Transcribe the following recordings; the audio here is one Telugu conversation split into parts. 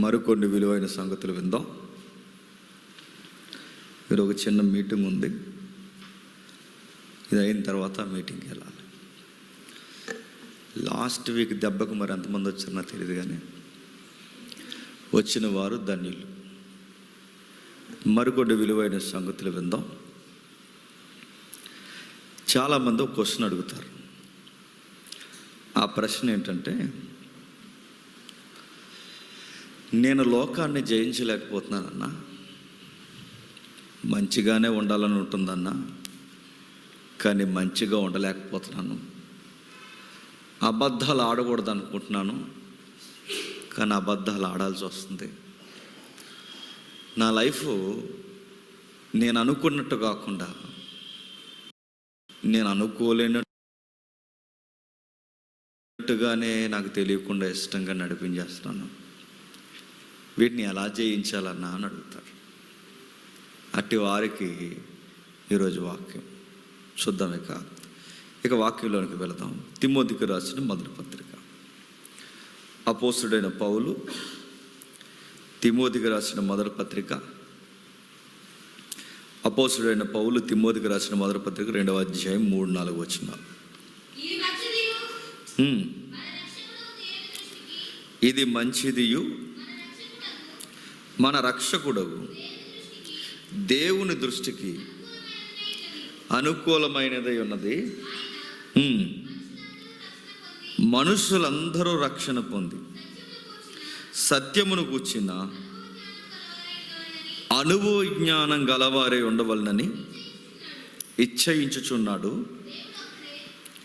మరికొన్ని విలువైన సంగతులు విందాం. మీరు ఒక చిన్న మీటింగ్ ఉంది, ఇది అయిన తర్వాత మీటింగ్కి వెళ్ళాలి. లాస్ట్ వీక్ దెబ్బకు మరి ఎంతమంది వచ్చారో నాకు తెలియదు, కానీ వచ్చిన వారు ధన్యులు. మరికొన్ని విలువైన సంగతులు విందాం. చాలామంది ఒక క్వశ్చన్ అడుగుతారు. ఆ ప్రశ్న ఏంటంటే, నేను లోకాన్ని జయించలేకపోతున్నానన్నా, మంచిగానే ఉండాలని ఉంటుందన్నా, కానీ మంచిగా ఉండలేకపోతున్నాను. అబద్ధాలు ఆడకూడదు అనుకుంటున్నాను, కానీ అబద్ధాలు ఆడాల్సి వస్తుంది. నా లైఫ్ నేను అనుకున్నట్టు కాకుండా నేను అనుకోలేనట్టుగానే నాకు తెలియకుండా ఇష్టంగా నడిపించేస్తున్నాను. వీటిని ఎలా జయించాలన్నా అని అడుగుతారు. అట్టి వారికి ఈరోజు వాక్యం చూద్దాం. ఇక వాక్యంలోనికి వెళదాం. తిమోతికి రాసిన మొదటి పత్రిక. అపోస్తుడైన పౌలు తిమోతికి రాసిన మొదటి పత్రిక. అపోస్తుడైన పౌలు తిమోతికి రాసిన మొదటి పత్రిక 2వ అధ్యాయం 3-4 వచనాలు. ఇది మంచిదియు మన రక్షకుడగు దేవుని దృష్టికి అనుకూలమైనదై ఉన్నది. మనుషులందరూ రక్షణ పొంది సత్యమును గూర్చిన అనుభవ జ్ఞానం గలవారే ఉండవలనని ఇచ్చయించుచున్నాడు.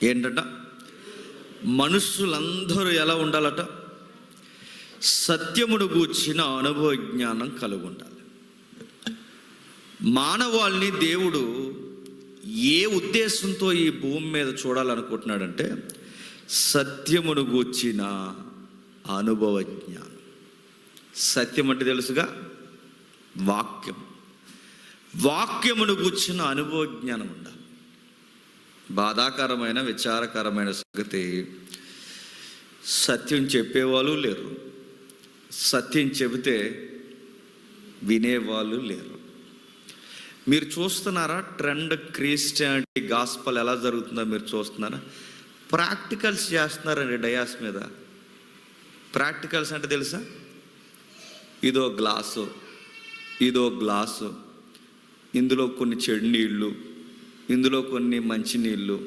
ఏంటట? మనుషులందరూ ఎలా ఉండాలట? సత్యమును గూర్చిన అనుభవ జ్ఞానం కలిగి ఉండాలి. మానవాళిని దేవుడు ఏ ఉద్దేశంతో ఈ భూమి మీద చూడాలనుకుంటున్నాడంటే, సత్యమును గూర్చిన అనుభవ జ్ఞానం. సత్యం అంటే తెలుసుగా, వాక్యం. వాక్యమును గూర్చిన అనుభవ జ్ఞానం ఉండాలి. బాధాకరమైన విచారకరమైన సంగతి, సత్యం చెప్పేవాళ్ళు లేరు, సత్యం చెబితే వినేవాళ్ళు లేరు. మీరు చూస్తున్నారా ట్రెండ్? క్రిస్టియానిటీ గాస్పల్ ఎలా జరుగుతుందో మీరు చూస్తున్నారా? ప్రాక్టికల్స్ చేస్తున్నారండి డయాస్ మీద. ప్రాక్టికల్స్ అంటే తెలుసా? ఇదో గ్లాసు, ఇదో గ్లాసు, ఇందులో కొన్ని చెడు నీళ్ళు, ఇందులో కొన్ని మంచి నీళ్ళు.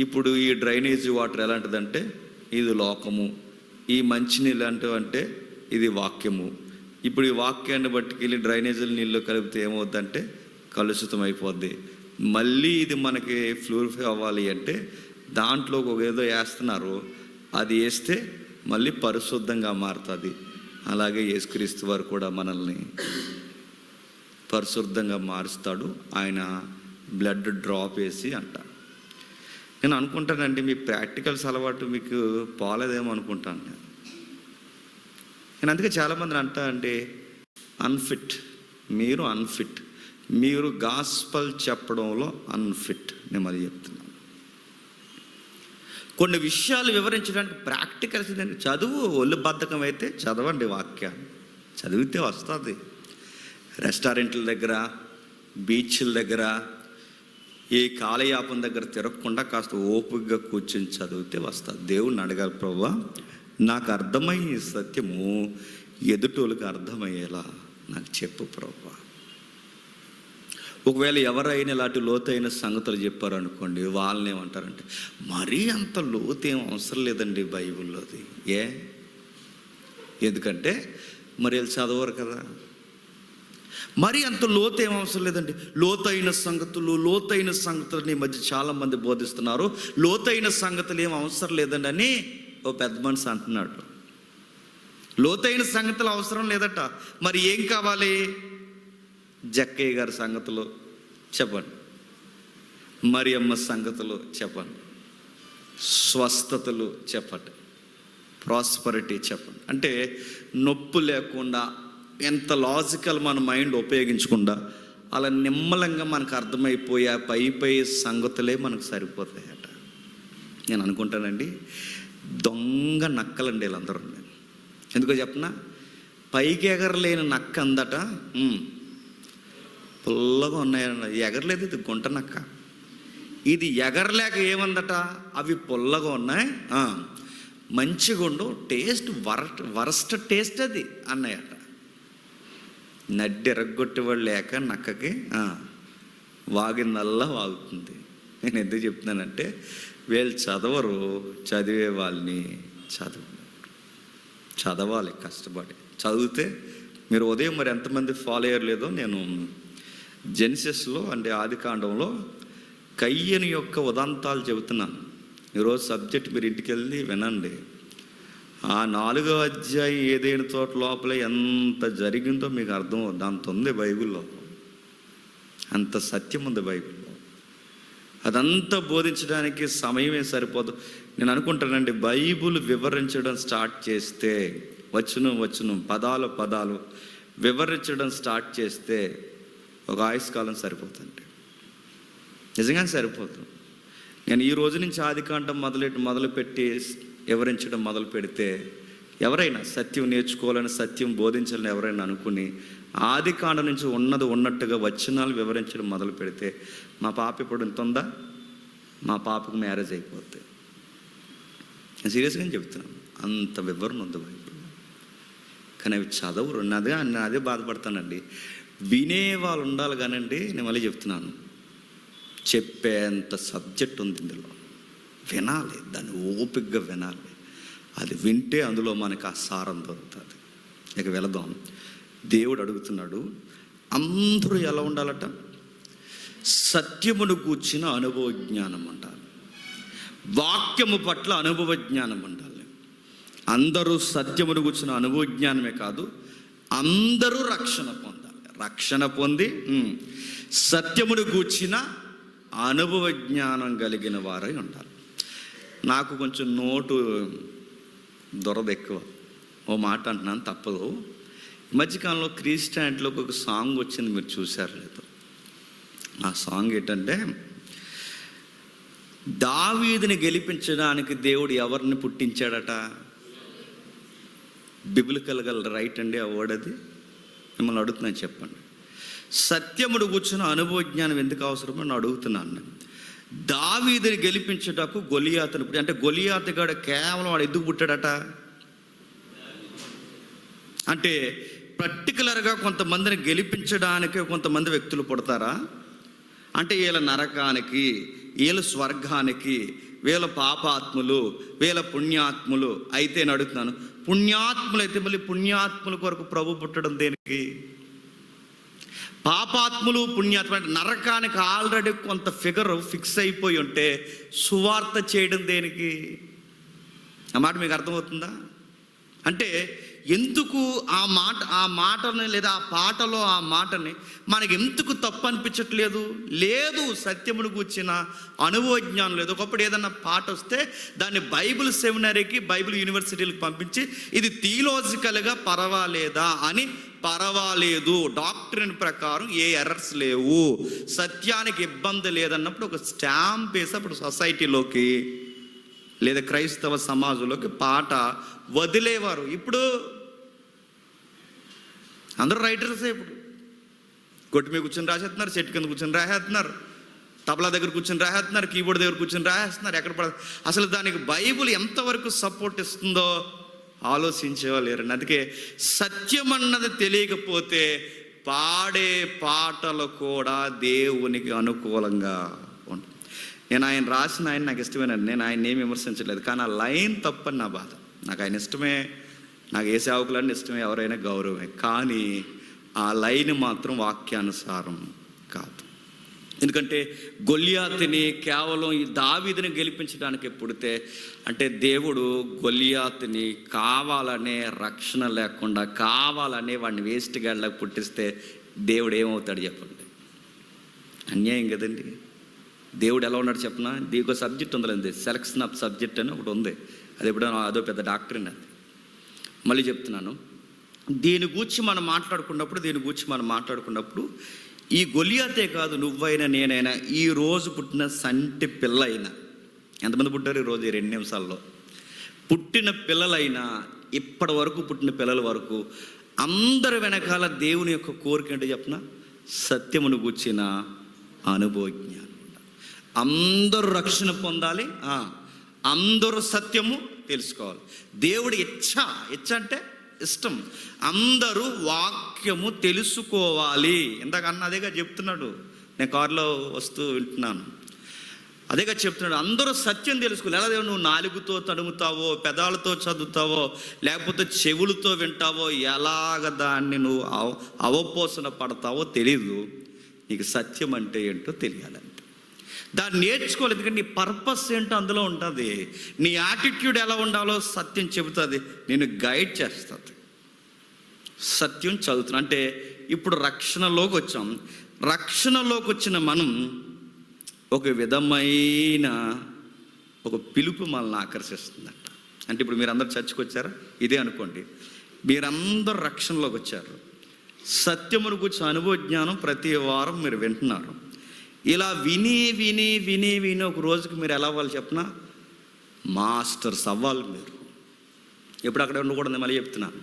ఇప్పుడు ఈ డ్రైనేజీ వాటర్ ఎలాంటిదంటే ఇది లోకము, ఈ మంచి నీళ్ళు అంటే ఇది వాక్యము. ఇప్పుడు ఈ వాక్యాన్ని బట్టుకెళ్ళి డ్రైనేజీల నీళ్ళు కలిపితే ఏమవుద్దంటే కలుషితం అయిపోద్ది. మళ్ళీ ఇది మనకి ప్యూరిఫై అవ్వాలి అంటే దాంట్లో ఒక ఏదో వేస్తున్నారు, అది వేస్తే మళ్ళీ పరిశుద్ధంగా మారుతుంది. అలాగే యేసుక్రీస్తు వారు కూడా మనల్ని పరిశుద్ధంగా మారుస్తాడు, ఆయన బ్లడ్ డ్రాప్ వేసి అంట. నేను అనుకుంటానండి, మీ ప్రాక్టికల్స్ అలవాటు మీకు పోలేదేమో అనుకుంటాను నేను. అందుకే చాలామంది అంటా అంటే అన్ఫిట్, మీరు అన్ఫిట్, మీరు గాస్పల్ చెప్పడంలో అన్ఫిట్. నేను మరి చెప్తున్నాను, కొన్ని విషయాలు వివరించడానికి ప్రాక్టికల్స్. చదువు ఒళ్ళు బద్ధకం అయితే చదవండి, వాక్యాన్ని చదివితే వస్తుంది. రెస్టారెంట్ల దగ్గర, బీచ్ల దగ్గర, ఏ కాలయాపన దగ్గర తిరగకుండా కాస్త ఓపికగా కూర్చొని చదివితే వస్తుంది. దేవుణ్ణి అడగాలి, ప్రభువా నాకు అర్థమయ్యే సత్యము ఎదుటోళ్ళకి అర్థమయ్యేలా నాకు చెప్పు ప్రభువా. ఒకవేళ ఎవరైనా ఇలాంటి లోతైన సంగతులు చెప్పారనుకోండి, వాళ్ళని ఏమంటారంటే, మరీ అంత లోతేం అవసరం లేదండి బైబిల్లోది. ఎందుకంటే మరి వాళ్ళు చదవరు కదా. మరి అంత లోతేం అవసరం లేదండి. లోతైన సంగతులు ఈ మధ్య చాలామంది బోధిస్తున్నారు. లోతైన సంగతులు ఏం అవసరం లేదండి అని ఓ పెద్ద మనిషి అంటున్నాడు. లోతైన సంగతులు అవసరం లేదట. మరి ఏం కావాలి? జక్కయ్య గారి సంగతులు చెప్పండి, మరియమ్మ సంగతులు చెప్పండి, స్వస్థతలు చెప్పండి, ప్రాస్పరిటీ చెప్పండి. అంటే నొప్పి లేకుండా, ఎంత లాజికల్ మన మైండ్ ఉపయోగించకుండా అలా నిమ్మలంగా మనకు అర్థమైపోయే పై సంగతులే మనకు సరిపోతాయట. నేను అనుకుంటానండి, దొంగ నక్కలండి వీళ్ళందరూ. ఎందుకో చెప్పనా? పైకి ఎగరలేని నక్క అందట పుల్లగా ఉన్నాయన్న. ఎగరలేదు, ఇది గుంట నక్క. ఇది ఎగరలేక ఏమందట, అవి పుల్లగా ఉన్నాయి, మంచిగా ఉండు, టేస్ట్ వరస్ట్ టేస్ట్ అది అన్నాయట. నడ్డి ఎరగొట్టేవాళ్ళు లేక నక్కకి వాగిందల్లా వాగుతుంది. నేను ఎందుకు చెప్తున్నానంటే, వీళ్ళు చదవరు, చదివే వాళ్ళని చదవాలి కష్టపడి. చదివితే మీరు ఉదయం మరి ఎంతమంది ఫాలో అయ్యలేదో, నేను జెనిసిస్లో అంటే ఆదికాండంలో కయ్యను యొక్క ఉదంతాలు చెబుతున్నాను. ఈరోజు సబ్జెక్ట్ మీరు ఇంటికి వెళ్ళి వినండి. ఆ 4వ అధ్యాయం ఏదైనా తోట లోపల ఎంత జరిగిందో మీకు అర్థం అవుతుంది. అంత ఉంది బైబిల్లో, అంత సత్యం ఉంది బైబిల్లో. అదంతా బోధించడానికి సమయమే సరిపోదు. నేను అనుకుంటానండి, బైబిల్ వివరించడం స్టార్ట్ చేస్తే, వచనం పదాలు వివరించడం స్టార్ట్ చేస్తే ఒక ఆయుష్కాలం సరిపోతుంది. నిజంగానే సరిపోతుంది. నేను ఈ రోజు నుంచి ఆదికాండం మొదలుపెట్టి వివరించడం మొదలు పెడితే, ఎవరైనా సత్యం నేర్చుకోవాలని, సత్యం బోధించాలని ఎవరైనా అనుకుని ఆదికాండం నుంచి ఉన్నట్టుగా వచనాలు వివరించడం మొదలు పెడితే, మా పాప ఇప్పుడు ఇంత ఉందా, మా పాపకు మ్యారేజ్ అయిపోద్ది. నేను సీరియస్గా చెప్తున్నాను, అంత వివరణ ఉంది బైబిల్. కానీ అవి చదవరు. అదే బాధపడతానండి. వినేవాళ్ళు ఉండాలి కానండి. నేను మళ్ళీ చెప్తున్నాను, చెప్పేంత సబ్జెక్ట్ ఉంది ఇందులో. వినాలి, దాన్ని ఓపికగా వినాలి. అది వింటే అందులో మనకు ఆ సారం దొరుకుతుంది. ఇక వెళదాం. దేవుడు అడుగుతున్నాడు, అందరూ ఎలా ఉండాలట? సత్యమును కూర్చిన అనుభవ జ్ఞానం ఉండాలి, వాక్యము పట్ల అనుభవ జ్ఞానం ఉండాలి. అందరూ సత్యమును కూర్చిన అనుభవ జ్ఞానమే కాదు, అందరూ రక్షణ పొందాలి. రక్షణ పొంది సత్యమును కూర్చిన అనుభవ జ్ఞానం కలిగిన వారై ఉండాలి. నాకు కొంచెం నోటు దొరద ఎక్కువ, ఓ మాట అంటున్నాను, తప్పదు. ఈ మధ్యకాలంలో క్రిస్టియానిటీలోకి ఒక సాంగ్ వచ్చింది, మీరు చూశారు లేదు? ఆ సాంగ్ ఏంటంటే, దావీదుని గెలిపించడానికి దేవుడు ఎవరిని పుట్టించాడట? బిబ్లికల్ రైట్ అండి ఆ వర్డ్ అది? మిమ్మల్ని అడుగుతున్నాను, చెప్పండి. సత్యముడు కూర్చున్న అనుభవ జ్ఞానం ఎందుకు అవసరమో నేను అడుగుతున్నాను. దావీదుని గెలిపించుటకు గొలియాతును, అంటే గొలియాతుగాడు కేవలం వాడు ఎందుకు పుట్టాడట? అంటే పర్టికులర్గా కొంతమందిని గెలిపించడానికి కొంతమంది వ్యక్తులు పుడతారా? అంటే వీళ్ళ నరకానికి, వీళ్ళ స్వర్గానికి, వీళ్ళ పాపాత్ములు, వీళ్ళ పుణ్యాత్ములు అయితే నేను అడుగుతున్నాను, పుణ్యాత్ములు అయితే మళ్ళీ పుణ్యాత్ముల కొరకు ప్రభు పుట్టడం దేనికి? పాపాత్ములు పుణ్యాత్ములు అంటే నరకానికి ఆల్రెడీ కొంత ఫిగర్ ఫిక్స్ అయిపోయి ఉంటే సువార్త చేయడం దేనికి? ఆ మాట మీకు అర్థమవుతుందా? అంటే ఎందుకు ఆ మాటని లేదా ఆ పాటలో ఆ మాటని మనకి ఎందుకు తప్పు అనిపించట్లేదు? లేదు, సత్యమును కూర్చిన అనుభవ జ్ఞానం లేదు. ఒకప్పుడు ఏదన్నా పాట వస్తే దాన్ని బైబిల్ సెమినరీకి, బైబిల్ యూనివర్సిటీలకు పంపించి ఇది థియలాజికల్గా పర్వాలేదా అని, పర్వాలేదు, డాక్ట్రిన్ ప్రకారం ఏ ఎర్రర్స్ లేవు, సత్యానికి ఇబ్బంది లేదన్నప్పుడు ఒక స్టాంప్ వేసి అప్పుడు సొసైటీలోకి లేదా క్రైస్తవ సమాజంలోకి పాట వదిలేవారు. ఇప్పుడు అందరూ రైటర్సే. ఇప్పుడు కొట్టి మీద కూర్చొని రాసేస్తున్నారు, చెట్టు కింద కూర్చొని రాసేస్తున్నారు, తబలా దగ్గర కూర్చొని రాసేస్తున్నారు, కీబోర్డ్ దగ్గర కూర్చొని రాసేస్తున్నారు. ఎక్కడ అసలు దానికి బైబిల్ ఎంతవరకు సపోర్ట్ ఇస్తుందో ఆలోచించేవాళ్ళు లేరండి. అందుకే సత్యం అన్నది తెలియకపోతే పాడే పాటలు కూడా దేవునికి అనుకూలంగా ఉంటుంది. నేను ఆయన రాసిన ఆయన నాకు ఇష్టమేనండి, నేను ఆయన ఏమి విమర్శించలేదు, కానీ ఆ లైన్ తప్పని నా బాధ. నాకు ఆయన ఇష్టమే, నాకు ఏ సేవకులన్నీ ఇష్టమే, ఎవరైనా గౌరవమే, కానీ ఆ లైన్ మాత్రం వాక్యానుసారం కాదు. ఎందుకంటే గొలియాతుని కేవలం ఈ దావీదుని గెలిపించడానికి పుడితే, అంటే దేవుడు గొలియాతుని కావాలనే, రక్షణ లేకుండా కావాలనే వాడిని వేస్ట్ గాడిలకు పుట్టిస్తే దేవుడు ఏమవుతాడు చెప్పండి? అన్యాయం కదండి. దేవుడు ఎలా ఉన్నాడు చెప్పనా? దీనికి సబ్జెక్ట్ ఉందండి, సెలక్షన్ ఆఫ్ సబ్జెక్ట్ అని ఒకటి ఉంది. అది ఎప్పుడైనా అదో పెద్ద డాక్టరీన్. అది మళ్ళీ చెప్తున్నాను. దీని గూర్చి మనం మాట్లాడుకున్నప్పుడు ఈ గొలియాతే కాదు, నువ్వైనా నేనైనా, ఈ రోజు పుట్టిన సంటి పిల్ల అయినా, ఎంతమంది పుట్టారు ఈరోజు ఈ 2 నిమిషాల్లో? పుట్టిన పిల్లలైనా, ఇప్పటి వరకు పుట్టిన పిల్లల వరకు అందరి వెనకాల దేవుని యొక్క కోరిక ఏంటో చెప్పిన, సత్యమును గూర్చిన అనుభవజ్ఞానం. అందరూ రక్షణ పొందాలి, అందరూ సత్యము తెలుసుకోవాలి. దేవుడి ఇచ్చ అంటే ఇష్టం, అందరూ వాక్యము తెలుసుకోవాలి. ఇందాకన్నా అదేగా చెప్తున్నాడు, నేను కారులో వస్తూ వింటున్నాను, అదేగా చెప్తున్నాడు. అందరూ సత్యం తెలుసుకోవాలి. ఎలా నువ్వు నాలుగుతో తడుముతావో, పెదాలతో చదువుతావో, లేకపోతే చెవులతో వింటావో, ఎలాగ దాన్ని నువ్వు అవపోసన పడతావో తెలీదు. నీకు సత్యం అంటే ఏంటో తెలియాలంటే దాన్ని నేర్చుకోవాలి. ఎందుకంటే నీ పర్పస్ ఏంటో అందులో ఉంటుంది. నీ యాటిట్యూడ్ ఎలా ఉండాలో సత్యం చెబుతుంది, నేను గైడ్ చేస్తుంది. సత్యం చదువుతున్నా అంటే ఇప్పుడు రక్షణలోకి వచ్చాం. రక్షణలోకి వచ్చిన మనం ఒక విధమైన ఒక పిలుపు మనల్ని ఆకర్షిస్తుందంట. అంటే ఇప్పుడు మీరందరూ చర్చకు వచ్చారా, ఇదే అనుకోండి, మీరందరూ రక్షణలోకి వచ్చారు. సత్యమును గురించి అనుభవ జ్ఞానం ప్రతి వారం మీరు వింటున్నారు. ఇలా విని విని విని విని ఒక రోజుకి మీరు ఎలా అవ్వాలి చెప్పిన, మాస్టర్స్ అవ్వాలి. మీరు ఎప్పుడు అక్కడ ఉండకూడదు, మళ్ళీ చెప్తున్నాను.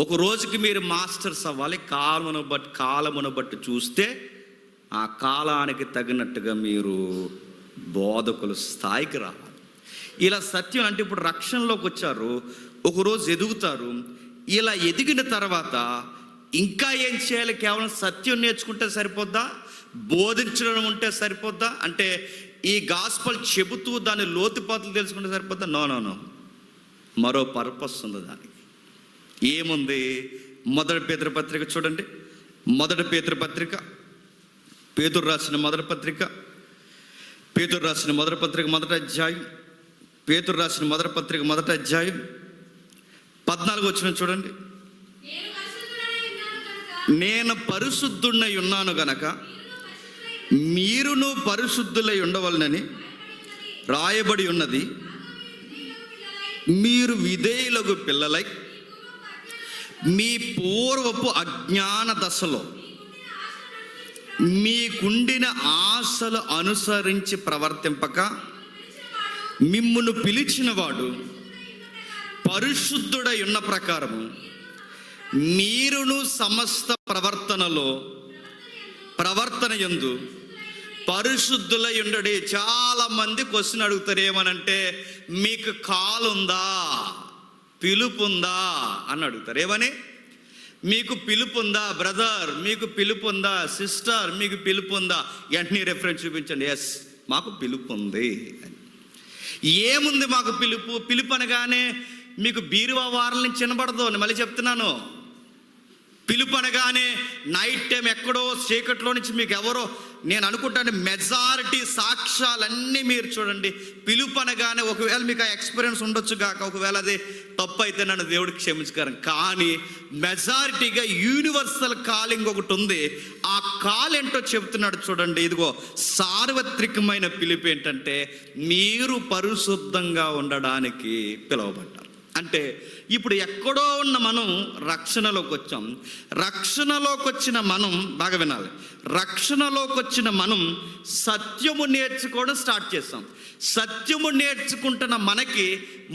ఒక రోజుకి మీరు మాస్టర్స్ అవ్వాలి. కాలమును బట్టి చూస్తే ఆ కాలానికి తగినట్టుగా మీరు బోధకుల స్థాయికి రావాలి. ఇలా సత్యం అంటే ఇప్పుడు రక్షణలోకి వచ్చారు, ఒకరోజు ఎదుగుతారు. ఇలా ఎదిగిన తర్వాత ఇంకా ఏం చేయాలి? కేవలం సత్యం నేర్చుకుంటే సరిపోద్దా? బోధించడం ఉంటే సరిపోద్దా? అంటే ఈ గాస్పల్ చెబుతూ దాని లోతుపాతులు తెలుసుకుంటే సరిపోద్దా? నో, మరో పర్పస్ ఉంది దానికి. ఏముంది? మొదటి పేతురు పత్రిక చూడండి. మొదటి పేతురు పత్రిక, పేతురు రాసిన మొదటి పత్రిక, పేతురు రాసిన మొదటి పత్రిక మొదటి అధ్యాయం, పేతురు రాసిన మొదటి పత్రిక మొదటి అధ్యాయం 14 వచనం చూడండి. నేను పరిశుద్ధుడై ఉన్నాను గనక మీరును పరిశుద్ధులై ఉండవలనని రాయబడి ఉన్నది. మీరు విధేయులకు పిల్లలై మీ పూర్వపు అజ్ఞాన దశలో మీకుండిన ఆశలు అనుసరించి ప్రవర్తింపక మిమ్మును పిలిచిన వాడు పరిశుద్ధుడై ఉన్న ప్రకారము మీరును సమస్త ప్రవర్తన యందు పరిశుద్ధులై ఉండడి. చాలా మంది క్వశ్చన్ అడుగుతారు, ఏమనంటే మీకు కాలుందా, పిలుపుందా అని అడుగుతారు. ఏమని? మీకు పిలుపుందా బ్రదర్, మీకు పిలుపుందా సిస్టర్, మీకు పిలుపుందా? వెంటనే రెఫరెన్స్ చూపించండి. ఎస్, మాకు పిలుపు ఉంది అని. ఏముంది మాకు పిలుపు అనగానే మీకు బీరువా వారాల నుంచి వినబడదు అని మళ్ళీ చెప్తున్నాను. పిలుపు అనగానే నైట్ టైం ఎక్కడో చీకట్లో నుంచి మీకు ఎవరో, నేను అనుకుంటాను మెజారిటీ సాక్ష్యాలన్నీ మీరు చూడండి. పిలుపు అనగానే ఒకవేళ మీకు ఆ ఎక్స్పీరియన్స్ ఉండొచ్చు కాక, ఒకవేళ అది తప్పు అయితే నన్ను దేవుడికి క్షమించగలను. కానీ మెజారిటీగా యూనివర్సల్ కాలింగ్ ఒకటి ఉంది. ఆ కాల్ ఏంటో చెప్తున్నాడు చూడండి. ఇదిగో సార్వత్రికమైన పిలుపు ఏంటంటే మీరు పరిశుద్ధంగా ఉండడానికి పిలువబడ్డారు. అంటే ఇప్పుడు ఎక్కడో ఉన్న మనం రక్షణలోకి వచ్చాం. రక్షణలోకి వచ్చిన మనం, బాగా వినాలి, రక్షణలోకి వచ్చిన మనం సత్యము నేర్చుకోవడం స్టార్ట్ చేస్తాం. సత్యము నేర్చుకుంటున్న మనకి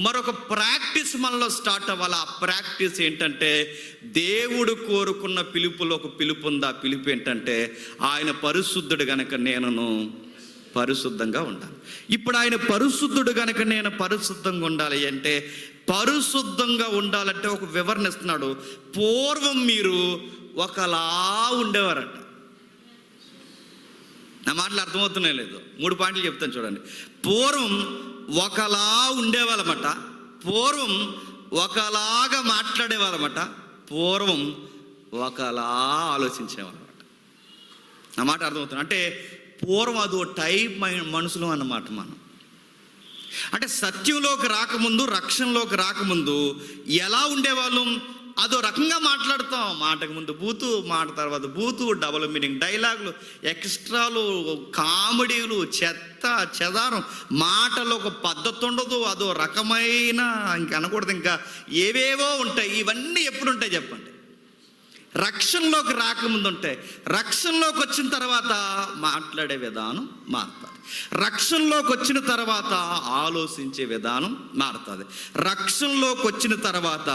మరొక ప్రాక్టీస్ మనలో స్టార్ట్ అవ్వాలి. ఆ ప్రాక్టీస్ ఏంటంటే దేవుడు కోరుకున్న పిలుపులో ఒక పిలుపు ఉంది. ఆ పిలుపు ఏంటంటే ఆయన పరిశుద్ధుడు గనక నేను పరిశుద్ధంగా ఉండాలి. ఇప్పుడు ఆయన పరిశుద్ధుడు గనక నేను పరిశుద్ధంగా ఉండాలి అంటే, పరిశుద్ధంగా ఉండాలంటే ఒక వివరణ ఇస్తున్నాడు. పూర్వం మీరు ఒకలా ఉండేవారట. నా మాటలు అర్థమవుతున్నాయి లేదు? 3 పాయింట్లు చెప్తాను చూడండి. పూర్వం ఒకలా ఉండేవాళ్ళమాట, పూర్వం ఒకలాగా మాట్లాడేవాళ్ళమాట, పూర్వం ఒకలా ఆలోచించేవాళ్ళమాట. నా మాట అర్థమవుతుంది. అంటే పూర్వం అదో టైప్ మనుషులు అన్నమాట మనం. అంటే సత్యంలోకి రాకముందు, రక్షణలోకి రాకముందు ఎలా ఉండేవాళ్ళం? అదో రకంగా మాట్లాడతాం. మాటకు ముందు బూతు, మాట తర్వాత బూతు, డబుల్ మీనింగ్ డైలాగులు, ఎక్స్ట్రాలు, కామెడీలు, చెత్త చెదారం, మాటలో ఒక పద్ధతి ఉండదు. అదో రకమైన, ఇంక అనకూడదు, ఇంకా ఏవేవో ఉంటాయి. ఇవన్నీ ఎప్పుడు ఉంటాయి చెప్పండి? రక్షణలోకి రాకముందు ఉంటాయి. రక్షణలోకి వచ్చిన తర్వాత మాట్లాడే విధానం మారుతుంది. రక్షణలోకి వచ్చిన తర్వాత ఆలోచించే విధానం మారుతుంది. రక్షణలోకి వచ్చిన తర్వాత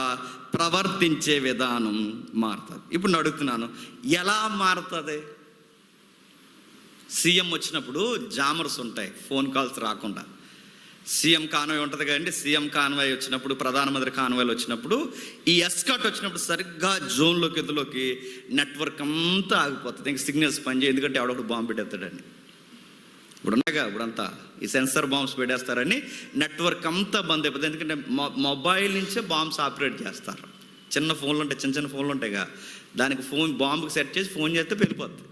ప్రవర్తించే విధానం మారుతుంది. ఇప్పుడు నేను అడుగుతున్నాను, ఎలా మారుతుంది? సీఎం వచ్చినప్పుడు జామర్స్ ఉంటాయి, ఫోన్ కాల్స్ రాకుండా. సీఎం కాన్వాయ్ ఉంటుంది కదండి. సీఎం కాన్వాయ్ వచ్చినప్పుడు, ప్రధానమంత్రి కాన్వాయ్లు వచ్చినప్పుడు, ఈ ఎస్కాట్ వచ్చినప్పుడు సరిగ్గా జోన్లోకి ఎదులోకి నెట్వర్క్ అంతా ఆగిపోతుంది. ఇంక సిగ్నల్స్ పనిచేయ, ఎందుకంటే ఎవడొకటి బాంబు పెట్టేస్తాడని. ఇప్పుడు ఉన్నాయిగా, ఇప్పుడంతా ఈ సెన్సర్ బాంబ్స్ పెట్టేస్తారని నెట్వర్క్ అంతా బంద్ అయిపోతుంది. ఎందుకంటే మొబైల్ నుంచే బాంబ్స్ ఆపరేట్ చేస్తారు. చిన్న ఫోన్లు ఉంటాయి, చిన్న ఫోన్లు ఉంటాయిగా, దానికి ఫోన్ బాంబుకి సెట్ చేసి ఫోన్ చేస్తే వెళ్ళిపోద్ది.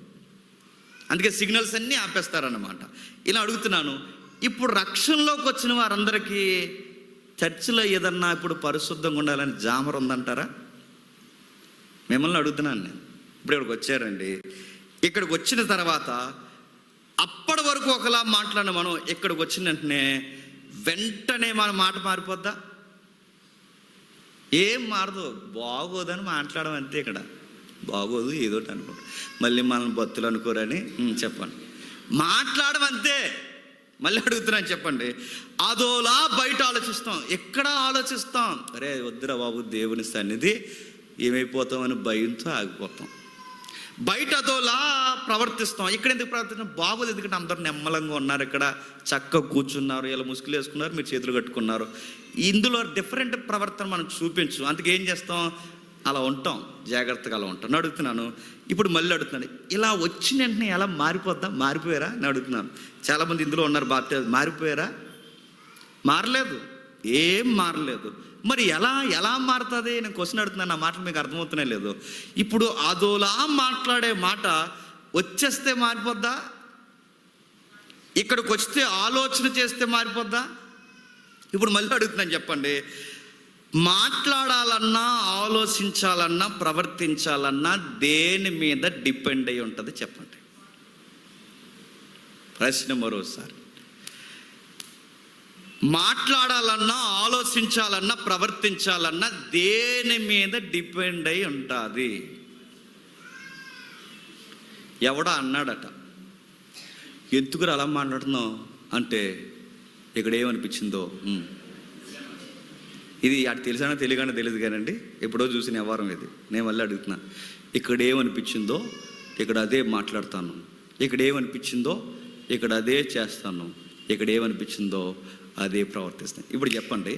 అందుకే సిగ్నల్స్ అన్నీ ఆపేస్తారన్నమాట. ఇలా అడుగుతున్నాను, ఇప్పుడు రక్షణలోకి వచ్చిన వారందరికీ చర్చిలో ఏదన్నా ఇప్పుడు పరిశుద్ధంగా ఉండాలని జామర్ ఉందంటారా? మిమ్మల్ని అడుగుతున్నాను నేను. ఇప్పుడు ఇక్కడికి వచ్చారండి, ఇక్కడికి వచ్చిన తర్వాత అప్పటి వరకు ఒకలా మాట్లాడిన మనం ఇక్కడికి వచ్చిన వెంటనే మన మాట మారిపోద్దా? ఏం మారదు, బాగోదని మాట్లాడడం అంతే. ఇక్కడ బాగోదు ఏదోటి అనుకోండి, మళ్ళీ మనల్ని బొత్తులు అనుకోరని చెప్పండి, మాట్లాడడం అంతే. మళ్ళీ అడుగుతున్నాను, చెప్పండి. అదోలా బయట ఆలోచిస్తాం, ఎక్కడ ఆలోచిస్తాం, అరే వద్దురా బాబు దేవుని సన్నిధి ఏమైపోతామని భయంతో ఆగిపోతాం. బయట అదోలా ప్రవర్తిస్తాం, ఇక్కడ ఎందుకు ప్రవర్తిస్తాం? బాగోదు, ఎందుకంటే అందరూ నెమ్మలంగా ఉన్నారు, ఇక్కడ చక్కగా కూర్చున్నారు, ఇలా ముసుగులు వేసుకున్నారు, మీరు చేతులు కట్టుకున్నారు. ఇందులో డిఫరెంట్ ప్రవర్తన మనం చూపించు, అందుకే ఏం చేస్తాం, అలా ఉంటాం, జాగ్రత్తగా అలా ఉంటాం. నేను అడుగుతున్నాను, ఇప్పుడు మళ్ళీ అడుగుతున్నాను, ఇలా వచ్చిన వెంటనే ఎలా మారిపోద్దా? మారిపోయారా? నేను అడుగుతున్నాను. చాలామంది ఇందులో ఉన్నారు, మారిపోయారా? మారలేదు, ఏం మారలేదు. మరి ఎలా మారుతుంది? నేను క్వశ్చన్ అడుగుతున్నాను, నా మాటలు మీకు అర్థమవుతున్నా లేదు. ఇప్పుడు అదోలా మాట్లాడే మాట వచ్చేస్తే మారిపోద్దా? ఇక్కడికి వస్తే ఆలోచన చేస్తే మారిపోద్దా? ఇప్పుడు మళ్ళీ అడుగుతున్నాను, చెప్పండి. మాట్లాడాలన్నా, ఆలోచించాలన్నా, ప్రవర్తించాలన్నా దేని మీద డిపెండ్ అయి ఉంటుంది? చెప్పండి. ప్రశ్న మరోసారి. మాట్లాడాలన్నా, ఆలోచించాలన్నా, ప్రవర్తించాలన్నా దేని మీద డిపెండ్ అయి ఉంటుంది? ఎవడో అన్నాడట, ఎందుకు అలా మాట్లాడుతున్నావు అంటే ఇక్కడ ఏమనిపించిందో. ఇది అటు తెలిసానో తెలియగానే తెలియదు కానండి, ఎప్పుడో చూసిన వ్యవహారం ఇది. నేను మళ్ళీ అడుగుతున్నా, ఇక్కడ ఏమనిపించిందో ఇక్కడ అదే మాట్లాడతాను, ఇక్కడ ఏమనిపించిందో ఇక్కడ అదే చేస్తాను, ఇక్కడ ఏమనిపించిందో అదే ప్రవర్తిస్తాను. ఇప్పుడు చెప్పండి,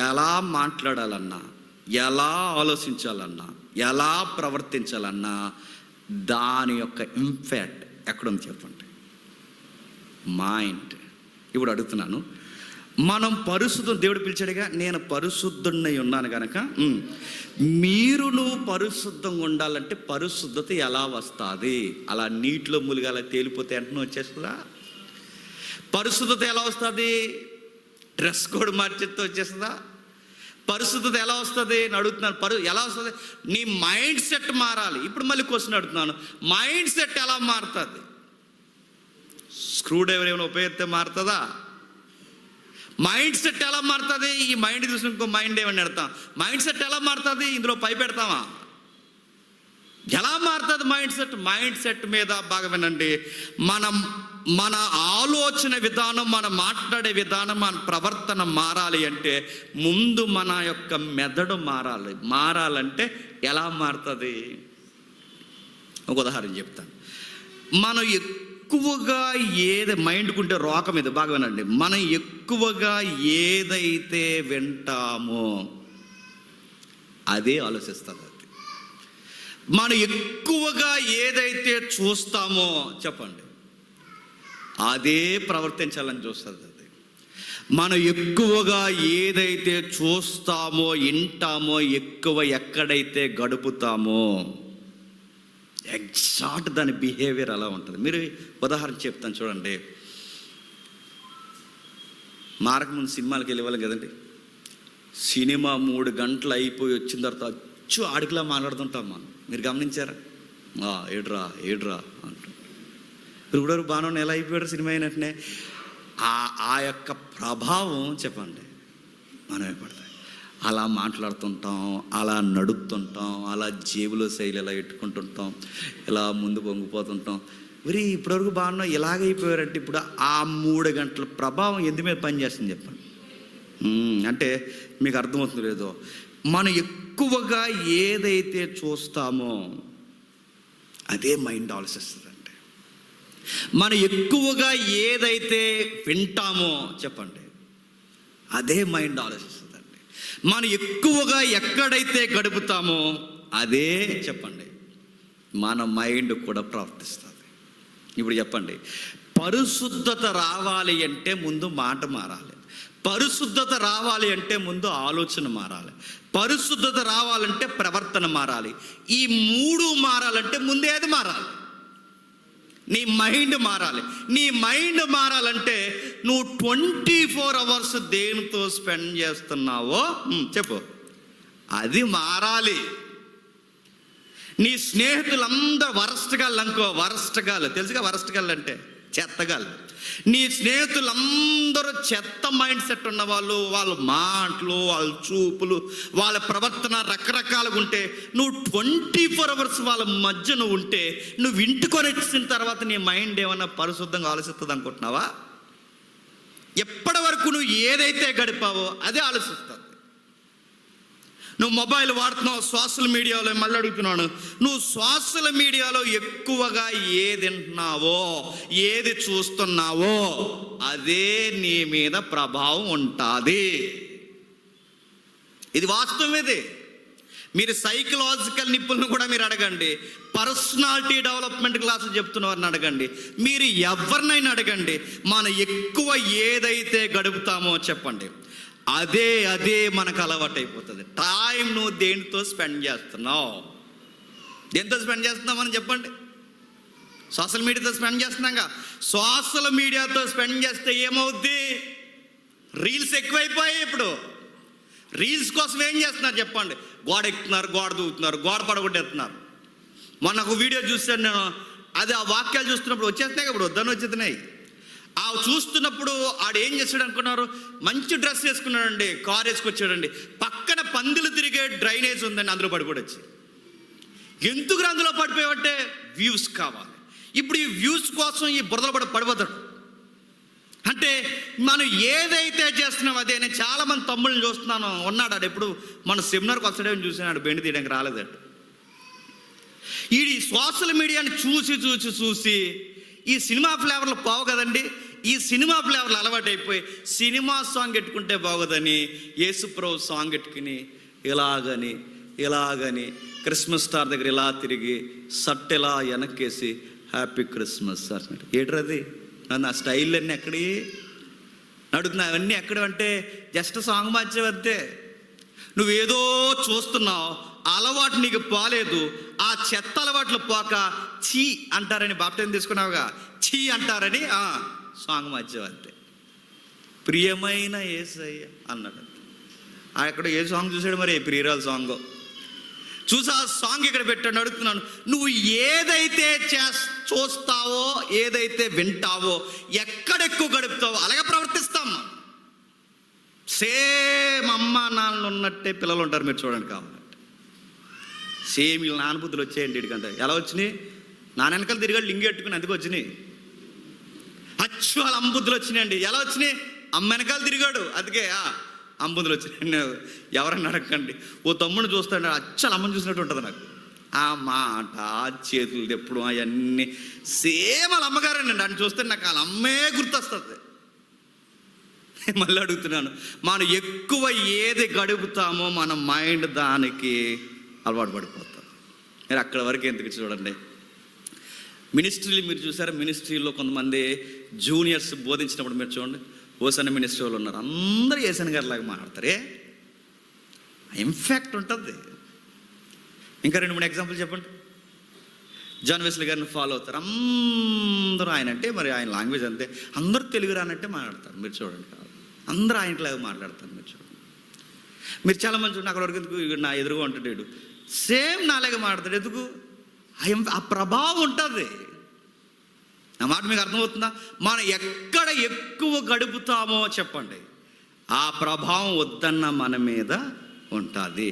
ఎలా మాట్లాడాలన్నా, ఎలా ఆలోచించాలన్నా, ఎలా ప్రవర్తించాలన్నా దాని యొక్క ఇంపాక్ట్ ఎక్కడుంది చెప్పండి? మైండ్. ఇప్పుడు అడుగుతున్నాను, మనం పరిశుద్ధం, దేవుడు పిలిచాడుగా, నేను పరిశుద్ధున్నై ఉన్నాను కనుక మీరును పరిశుద్ధంగా ఉండాలంటే పరిశుద్ధత ఎలా వస్తుంది? అలా నీటిలో ములిగాల తేలిపోతే వెంటనే వచ్చేస్తుందా? పరిశుద్ధత ఎలా వస్తుంది? డ్రెస్ కోడ్ మార్చేస్తే వచ్చేస్తుందా? పరిశుద్ధత ఎలా వస్తుంది అని అడుగుతున్నాను. ఎలా వస్తుంది? నీ మైండ్ సెట్ మారాలి. ఇప్పుడు మళ్ళీ క్వశ్చన్ అడుగుతున్నాను, మైండ్ సెట్ ఎలా మారుతుంది? స్క్రూ డ్రైవర్ ఏమైనా ఉపయోగిస్తే మారుతుందా? మైండ్ సెట్ ఎలా మారుతుంది? ఈ మైండ్ చూసిన ఇంకో మైండ్ ఏమని పెడతాం. మైండ్ సెట్ ఎలా మారుతుంది? ఇందులో పై పెడతామా? ఎలా మారుతుంది మైండ్ సెట్? మైండ్ సెట్ మీద బాగా వినండి, మన ఆలోచన విధానం, మన మాట్లాడే విధానం, మన ప్రవర్తన మారాలి అంటే ముందు మన యొక్క మెదడు మారాలంటే ఎలా మారుతుంది? ఒక ఉదాహరణ చెప్తాను. మనం ఎక్కువగా మైండ్కుంటే రోకం ఇది, బాగా వినండి. మనం ఎక్కువగా ఏదైతే వింటామో అదే ఆలోచిస్తుంది. మనం ఎక్కువగా ఏదైతే చూస్తామో చెప్పండి అదే ప్రవర్తించాలని చూస్తుంది. అది మనం ఎక్కువగా ఏదైతే చూస్తామో, వింటామో, ఎక్కువ ఎక్కడైతే గడుపుతామో ఎగ్జాక్ట్ దాని బిహేవియర్ అలా ఉంటుంది. మీరు ఉదాహరణ చెప్తాను చూడండి. ముందు సినిమాలకు వెళ్ళేవాళ్ళం కదండి. సినిమా 3 గంటలు అయిపోయి వచ్చిన తర్వాత అచ్చు ఆడికిలా మాట్లాడుతుంటాం మనం. మీరు గమనించారా? ఏడ్రా అంటారు. ఇప్పుడు కూడా బాణం ఎలా అయిపోయాడు సినిమా అయినట్టునే. ఆ యొక్క ప్రభావం చెప్పండి మనమే పడతాయి. అలా మాట్లాడుతుంటాం, అలా నడుపుతుంటాం, అలా జేబులో శైలి ఇలా పెట్టుకుంటుంటాం, ఇలా ముందుకు వంగిపోతుంటాం. మరి ఇప్పటివరకు బాగున్నాం, ఇలాగైపోయారంటే ఇప్పుడు ఆ 3 గంటల ప్రభావం ఎందు మీద పనిచేస్తుంది చెప్పండి. అంటే మీకు అర్థమవుతుంది లేదో, మనం ఎక్కువగా ఏదైతే చూస్తామో అదే మైండ్ ఆలోచిస్తుందండి. మనం ఎక్కువగా ఏదైతే వింటామో చెప్పండి అదే మైండ్ ఆలోచిస్తుందండి. మనం ఎక్కువగా ఎక్కడైతే గడుపుతామో అదే చెప్పండి మన మైండ్ కూడా ప్రవర్తిస్తుంది. ఇప్పుడు చెప్పండి, పరిశుద్ధత రావాలి అంటే ముందు మాట మారాలి, పరిశుద్ధత రావాలి అంటే ముందు ఆలోచన మారాలి, పరిశుద్ధత రావాలంటే ప్రవర్తన మారాలి. ఈ 3 మారాలంటే ముందు ఏది మారాలి? నీ మైండ్ మారాలి. నీ మైండ్ మారాలంటే నువ్వు 24 అవర్స్ దేనితో స్పెండ్ చేస్తున్నావో చెప్పు, అది మారాలి. నీ స్నేహితులందరూ వరస్ట్గాళ్ళు అనుకో, వరస్ట్గాళ్ళు తెలుసుగా, వరస్ట్గాళ్ళు అంటే చెత్తగాళ్ళు. నీ స్నేహితులందరూ చెత్త మైండ్ సెట్ ఉన్నవాళ్ళు, వాళ్ళ మాటలు, వాళ్ళ చూపులు, వాళ్ళ ప్రవర్తన రకరకాలుగా ఉంటే నువ్వు 24 అవర్స్ వాళ్ళ మధ్య నువ్వు ఉంటే నువ్వు ఇంటికొని వచ్చిన తర్వాత నీ మైండ్ ఏమన్నా పరిశుద్ధంగా ఆలోచిస్తుంది అనుకుంటున్నావా? ఎప్పటి వరకు నువ్వు ఏదైతే గడిపావో అదే ఆలోచిస్తుంది. నువ్వు మొబైల్ వాడుతున్నావు, సోషల్ మీడియాలో, మళ్ళీ అడుగుతున్నాను, నువ్వు సోషల్ మీడియాలో ఎక్కువగా ఏది వింటున్నావో, ఏది చూస్తున్నావో అదే నీ మీద ప్రభావం ఉంటుంది. ఇది వాస్తవం. ఇది మీరు సైకలాజికల్ నిపుణులను కూడా మీరు అడగండి, పర్సనాలిటీ డెవలప్మెంట్ క్లాసులు చెప్తున్న వారిని అడగండి, మీరు ఎవరినైనా అడగండి, మనం ఎక్కువ ఏదైతే గడుపుతామో చెప్పండి అదే మనకు అలవాటు అయిపోతుంది. టైం నువ్వు దేనితో స్పెండ్ చేస్తున్నావు, దేనితో స్పెండ్ చేస్తున్నావు అని చెప్పండి. సోషల్ మీడియాతో స్పెండ్ చేస్తున్నాగా, సోషల్ మీడియాతో స్పెండ్ చేస్తే ఏమవుద్ది? రీల్స్ ఎక్కువైపోయాయి. ఇప్పుడు రీల్స్ కోసం ఏం చేస్తున్నారు చెప్పండి? గోడ ఎక్కుతున్నారు, గోడ దూకుతున్నారు, గోడ పడగొట్టేస్తున్నారు. మొన్న ఒక వీడియో చూస్తాను నేను, అది ఆ వాక్యాలు చూస్తున్నప్పుడు వచ్చేస్తున్నాయి, ఇప్పుడు వద్దని వచ్చేస్తున్నాయి. ఆ చూస్తున్నప్పుడు ఆడు ఏం చేస్తాడు అనుకున్నారు? మంచి డ్రెస్ వేసుకున్నాడండి, కారు వేసుకొచ్చాడండి, పక్కన పందులు తిరిగే డ్రైనేజ్ ఉందండి, అందులో పడిపోవచ్చు. ఎందుకు అందులో పడిపోయావంటే వ్యూస్ కావాలి. ఇప్పుడు ఈ వ్యూస్ కోసం ఈ బురదలో పడిపోతాడు. అంటే మనం ఏదైతే చేస్తున్నాం అదే. నేను చాలామంది తమ్ముళ్ళని చూస్తున్నాను, ఉన్నాడు ఆడు ఎప్పుడు మన సెమినార్కి వస్తాడేమని చూసినాడు, బెండి తీయడానికి రాలేదాడు. ఈ సోషల్ మీడియాని చూసి ఈ సినిమా ఫ్లేవర్లు పోవు కదండి, ఈ సినిమా ఫ్లేవర్లు అలవాటు అయిపోయి సినిమా సాంగ్ పెట్టుకుంటే బాగోదని యేసుప్రభు సాంగ్ పెట్టుకుని ఇలాగని క్రిస్మస్ స్టార్ దగ్గర ఇలా తిరిగి షర్ట్ ఇలా వెనక్కేసి హ్యాపీ క్రిస్మస్ అన్నట్టు. ఏట్రది నా స్టైల్ అన్నీ ఎక్కడి అడుగుతున్నా, అవన్నీ ఎక్కడంటే జస్ట్ సాంగ్ మార్చేవద్దే. నువ్వేదో చూస్తున్నావు, అలవాటు నీకు పోలేదు. ఆ చెత్త అలవాట్లు పోక చీ అంటారని బాప్టిజం తీసుకున్నావుగా, చీ అంటారని సాంగ్ మార్చేవంతే. ప్రియమైన యేసయ్య అన్నాడు. అక్కడ ఏ సాంగ్ చూసాడు మరి? ప్రియురాల సాంగ్ చూసి ఆ సాంగ్ ఇక్కడ పెట్టాడు. అడుగుతున్నాను, నువ్వు ఏదైతే చూస్తావో, ఏదైతే వింటావో, ఎక్కడెక్కువ గడుపుతావో అలాగే ప్రవర్తిస్తాం. సేమ్ అమ్మ నాన్నలు ఉన్నట్టే పిల్లలు ఉంటారు. మీరు చూడండి, కావాలంటే సేమ్ వీళ్ళ నాన్నబుద్ధులు వచ్చాయండి. ఇటుకంటే ఎలా వచ్చినాయి? నాన్న వెనకాల తిరిగాడు లింగి పెట్టుకుని, అందుకు వచ్చినాయి. అచ్చు వాళ్ళ అమ్మబుద్ధులు వచ్చినాయండి. ఎలా వచ్చినాయి? అమ్మ వెనకాల తిరిగాడు, అందుకే అమ్మబుద్ధులు వచ్చినాయి. ఎవరన్నా అడగండి, ఓ తమ్ముడు చూస్తాడు, అచ్చలు అమ్మని చూసినట్టు ఉంటుంది నాకు. ఆ మాట, చేతులు తెప్పుడు, అవన్నీ సేమ్ వాళ్ళ అమ్మగారండి. దాన్ని చూస్తే నాకు వాళ్ళ అమ్మే గుర్తొస్తుంది. మళ్ళీ అడుగుతున్నాను, మనం ఎక్కువ ఏది గడుపుతామో మన మైండ్ దానికి అలవాటు పడిపోతాం. మీరు అక్కడ వరకు ఎందుకు చూడండి. మినిస్ట్రీలు మీరు చూసారా? మినిస్ట్రీలో కొంతమంది జూనియర్స్ బోధించినప్పుడు మీరు చూడండి, ఓసన్న మినిస్ట్రీ వాళ్ళు ఉన్నారు, అందరూ ఏసన్ గారి లాగా మాట్లాడతారే. ఇంఫాక్ట్ ఉంటుంది. ఇంకా 2-3 ఎగ్జాంపుల్ చెప్పండి. జాన్ వెస్లీ గారిని ఫాలో అవుతారు అందరూ. ఆయన అంటే మరి ఆయన లాంగ్వేజ్ అంతే, అందరూ తెలుగు రానంటే మాట్లాడతారు. మీరు చూడండి, అందరూ ఆయనలాగా మాట్లాడతారు. మీరు చూడండి. మీరు చాలామంది చూడండి, అక్కడ వరకు ఎందుకు నా ఎదురుగా ఉంటాడు, సేమ్ నాలాగా మాట్లాడతాడు. ఎందుకు? ఆ ప్రభావం ఉంటుంది. నా మాట మీకు అర్థమవుతుందా? మనం ఎక్కడ ఎక్కువ గడుపుతామో చెప్పండి, ఆ ప్రభావం వద్దన్న మన మీద ఉంటుంది.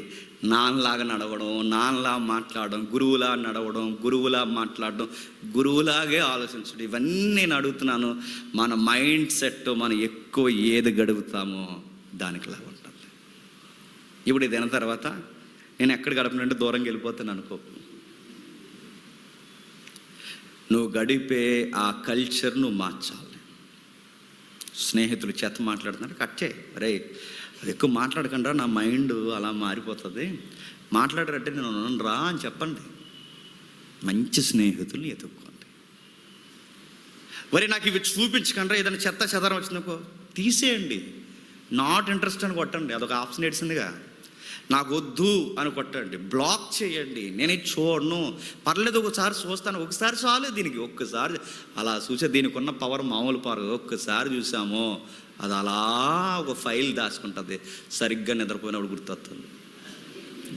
నాన్నలాగా నడవడం, నాన్నలా మాట్లాడడం, గురువులా నడవడం, గురువులా మాట్లాడడం, గురువులాగే ఆలోచించడం, ఇవన్నీ నేను అడుగుతున్నాను. మన మైండ్ సెట్ మనం ఎక్కువ ఏది గడుపుతామో దానికిలాగా ఉంటుంది. ఇప్పుడు ఇది అయిన తర్వాత నేను ఎక్కడ గడపనంటే దూరంగా వెళ్ళిపోతాను అనుకో. నువ్వు గడిపే ఆ కల్చర్ నువ్వు మార్చాలి. స్నేహితులు చేత మాట్లాడుతున్నారు, కట్ చేయి. రే అది ఎక్కువ మాట్లాడకుండా, నా మైండ్ అలా మారిపోతుంది, మాట్లాడారంటే నేను ఉన్నాను రా అని చెప్పండి. మంచి స్నేహితుల్ని ఎదుర్కోండి. మరి నాకు ఇవి చూపించకుండా ఏదైనా చెత్త చెదరం వచ్చిందనుకో తీసేయండి. నాట్ ఇంట్రెస్ట్ అని కొట్టండి, అదొక ఆప్షన్ ఏడ్చిందిగా. నాకు వద్దు అని కొట్టండి, బ్లాక్ చేయండి. నేను చూడను, పర్లేదు ఒకసారి చూస్తాను, ఒకసారి చాలు దీనికి, ఒక్కసారి అలా చూసే దీనికి ఉన్న పవర్ మామూలు పవర్. ఒక్కసారి చూసామో అది అలా ఒక ఫైల్ దాచుకుంటుంది. సరిగ్గా నిద్రపోయినప్పుడు గుర్తొస్తుంది,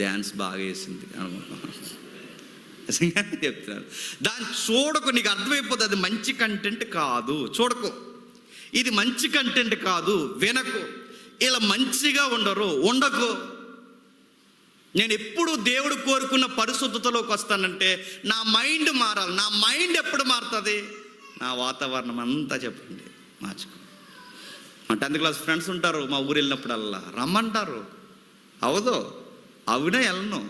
డ్యాన్స్ బాగా వేసింది అనుకుంటున్నాను. చెప్తున్నాను, దాన్ని చూడకు, నీకు అర్థమైపోతుంది అది మంచి కంటెంట్ కాదు. చూడకు, ఇది మంచి కంటెంట్ కాదు, వినకు. ఇలా మంచిగా ఉండకు. నేను ఎప్పుడు దేవుడు కోరుకున్న పరిశుద్ధతలోకి వస్తానంటే నా మైండ్ మారాలి. నా మైండ్ ఎప్పుడు మారుతుంది? నా వాతావరణం అంతా చెప్పండి మార్చుకో. మా 10th క్లాస్ ఫ్రెండ్స్ ఉంటారు, మా ఊరు వెళ్ళినప్పుడల్లా రమ్మంటారు. అవదో అవునే వెళ్ళను.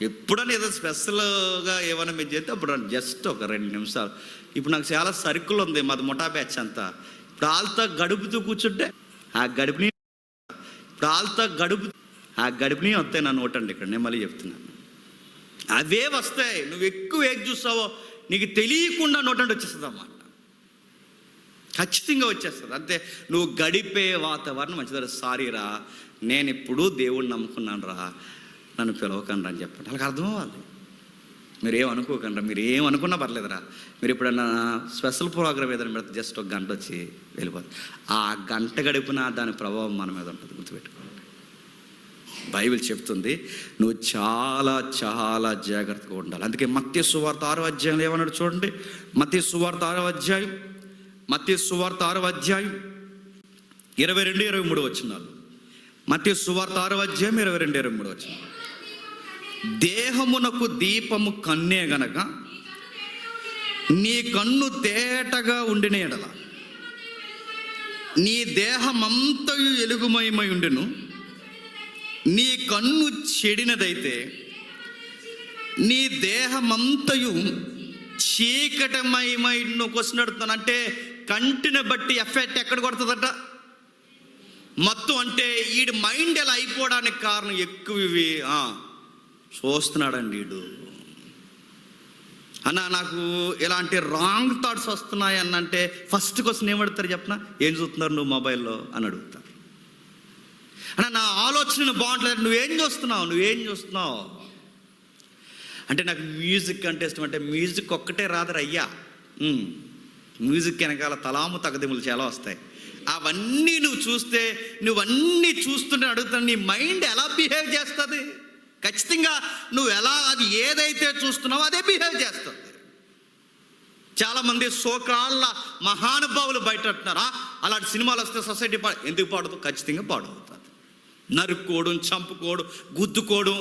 ఎప్పుడైనా ఏదో స్పెషల్గా ఏమైనా మీరు చేస్తే అప్పుడు జస్ట్ ఒక 2 నిమిషాలు. ఇప్పుడు నాకు చాలా సర్కిల్ ఉంది, మాది ముఠా బ్యాచ్ అంతా. ఇప్పుడు వాళ్ళతో గడుపుతూ కూర్చుంటే ఆ గడుపుని వస్తాయి నా నోటండి. ఇక్కడ నేను మళ్ళీ చెప్తున్నాను, అవే వస్తాయి. నువ్వు ఎక్కువ ఏది చూస్తావో నీకు తెలియకుండా నోటండి వచ్చేస్తుంది అన్నమాట. ఖచ్చితంగా వచ్చేస్తుంది అంతే. నువ్వు గడిపే వాతావరణం మంచిదా. సారీ రా, నేను ఇప్పుడు దేవుడిని నమ్ముకున్నాను రా, నన్ను పిలవకండి అని చెప్పండి. వాళ్ళకి అర్థం అవ్వాలి. మీరేమనుకోకండి, మీరు ఏమనుకున్నా పర్లేదురా. మీరు ఎప్పుడన్నా స్పెషల్ ప్రోగ్రామ్ ఏదైనా పెడితే జస్ట్ 1 గంట వచ్చి వెళ్ళిపోతుంది. ఆ గంట గడిపిన దాని ప్రభావం మన మీద ఉంటుంది, గుర్తుపెట్టుకోండి. బైబిల్ చెప్తుంది నువ్వు చాలా చాలా జాగ్రత్తగా ఉండాలి. అందుకే మత్తయి సువార్త 6వ అధ్యాయంలో ఏమన్నాడు చూడండి. మత్తయి సువార్త 6వ అధ్యాయం 22-23 వచనాలు. మత్తయి సువార్త 6వ అధ్యాయం 22-23 వచనాలు. దేహమునకు దీపము కన్నే గనక నీ కన్ను తేటగా ఉండిన ఎడల నీ దేహమంతయు ఎలుగుమయమై ఉండును. నీ కన్ను చెడినదైతే నీ దేహమంతయు చీకటమయమై. క్వశ్చన్ అడుగుతాను, అంటే కంటిని బట్టి ఎఫెక్ట్ ఎక్కడ కొడుతుందట? మొత్తం అంటే వీడి మైండ్ ఎలా అయిపోవడానికి కారణం ఎక్కువ ఇవి చూస్తున్నాడండి వీడు. అన్న నాకు ఇలాంటి రాంగ్ థాట్స్ వస్తున్నాయి అన్నంటే ఫస్ట్ క్వశ్చన్ ఏమడుగుతారు చెప్పనా? ఏం చూస్తున్నారు నువ్వు మొబైల్లో అని అడుగుతారు. అన్న నా ఆలోచన బాగుంటుంది, నువ్వేం చూస్తున్నావు అంటే నాకు మ్యూజిక్ అంటే ఇష్టం. అంటే మ్యూజిక్ ఒక్కటే రాదురు అయ్యా, మ్యూజిక్ వెనకాల తలాము తగదిములు చాలా వస్తాయి. అవన్నీ నువ్వు చూస్తే, నువ్వన్నీ చూస్తుంటే అడుగుతాను, నీ మైండ్ ఎలా బిహేవ్ చేస్తుంది? ఖచ్చితంగా నువ్వు ఎలా అది ఏదైతే చూస్తున్నావో అదే బిహేవ్ చేస్తుంది. చాలామంది సోకాళ్ళ మహానుభావులు బయట అంటున్నారా, అలాంటి సినిమాలు వస్తే సొసైటీ ఎందుకు పాడదు? ఖచ్చితంగా పాడవుతుంది. నరుక్కోవడం, చంపుకోవడం, గుద్దుకోవడం,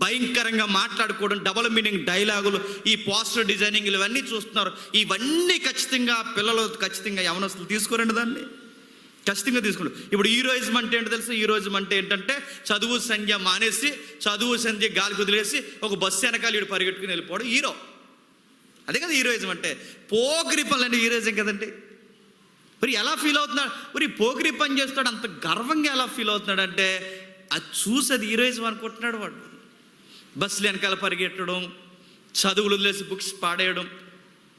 భయంకరంగా మాట్లాడుకోవడం, డబల్ మీనింగ్ డైలాగులు, ఈ పోస్టర్ డిజైనింగ్లు ఇవన్నీ చూస్తున్నారు. ఇవన్నీ ఖచ్చితంగా పిల్లలు ఖచ్చితంగా యవనస్తులు తీసుకోరండి, దాన్ని ఖచ్చితంగా తీసుకుంటారు. ఇప్పుడు హీరోయిజం అంటే ఏంటో తెలుసు? హీరోయిజం అంటే ఏంటంటే చదువు సంధ్య మానేసి, చదువు సంధ్య గాలి కుదిలేసి ఒక బస్సు వెనకాల వీడు పరిగెట్టుకుని వెళ్ళిపోవడం హీరో. అదే కదా హీరోయిజం అంటే. పోకిరి పనులు అంటే హీరోయిజం కదండి. మరి ఎలా ఫీల్ అవుతున్నాడు? మరి పోకిరి పని చేస్తాడు అంత గర్వంగా ఎలా ఫీల్ అవుతున్నాడు అంటే అది చూసి అది హీరోయిజం అనుకుంటున్నాడు వాడు. బస్సులు వెనకాల పరిగెట్టడం, చదువులు వదిలేసి బుక్స్ పాడేయడం,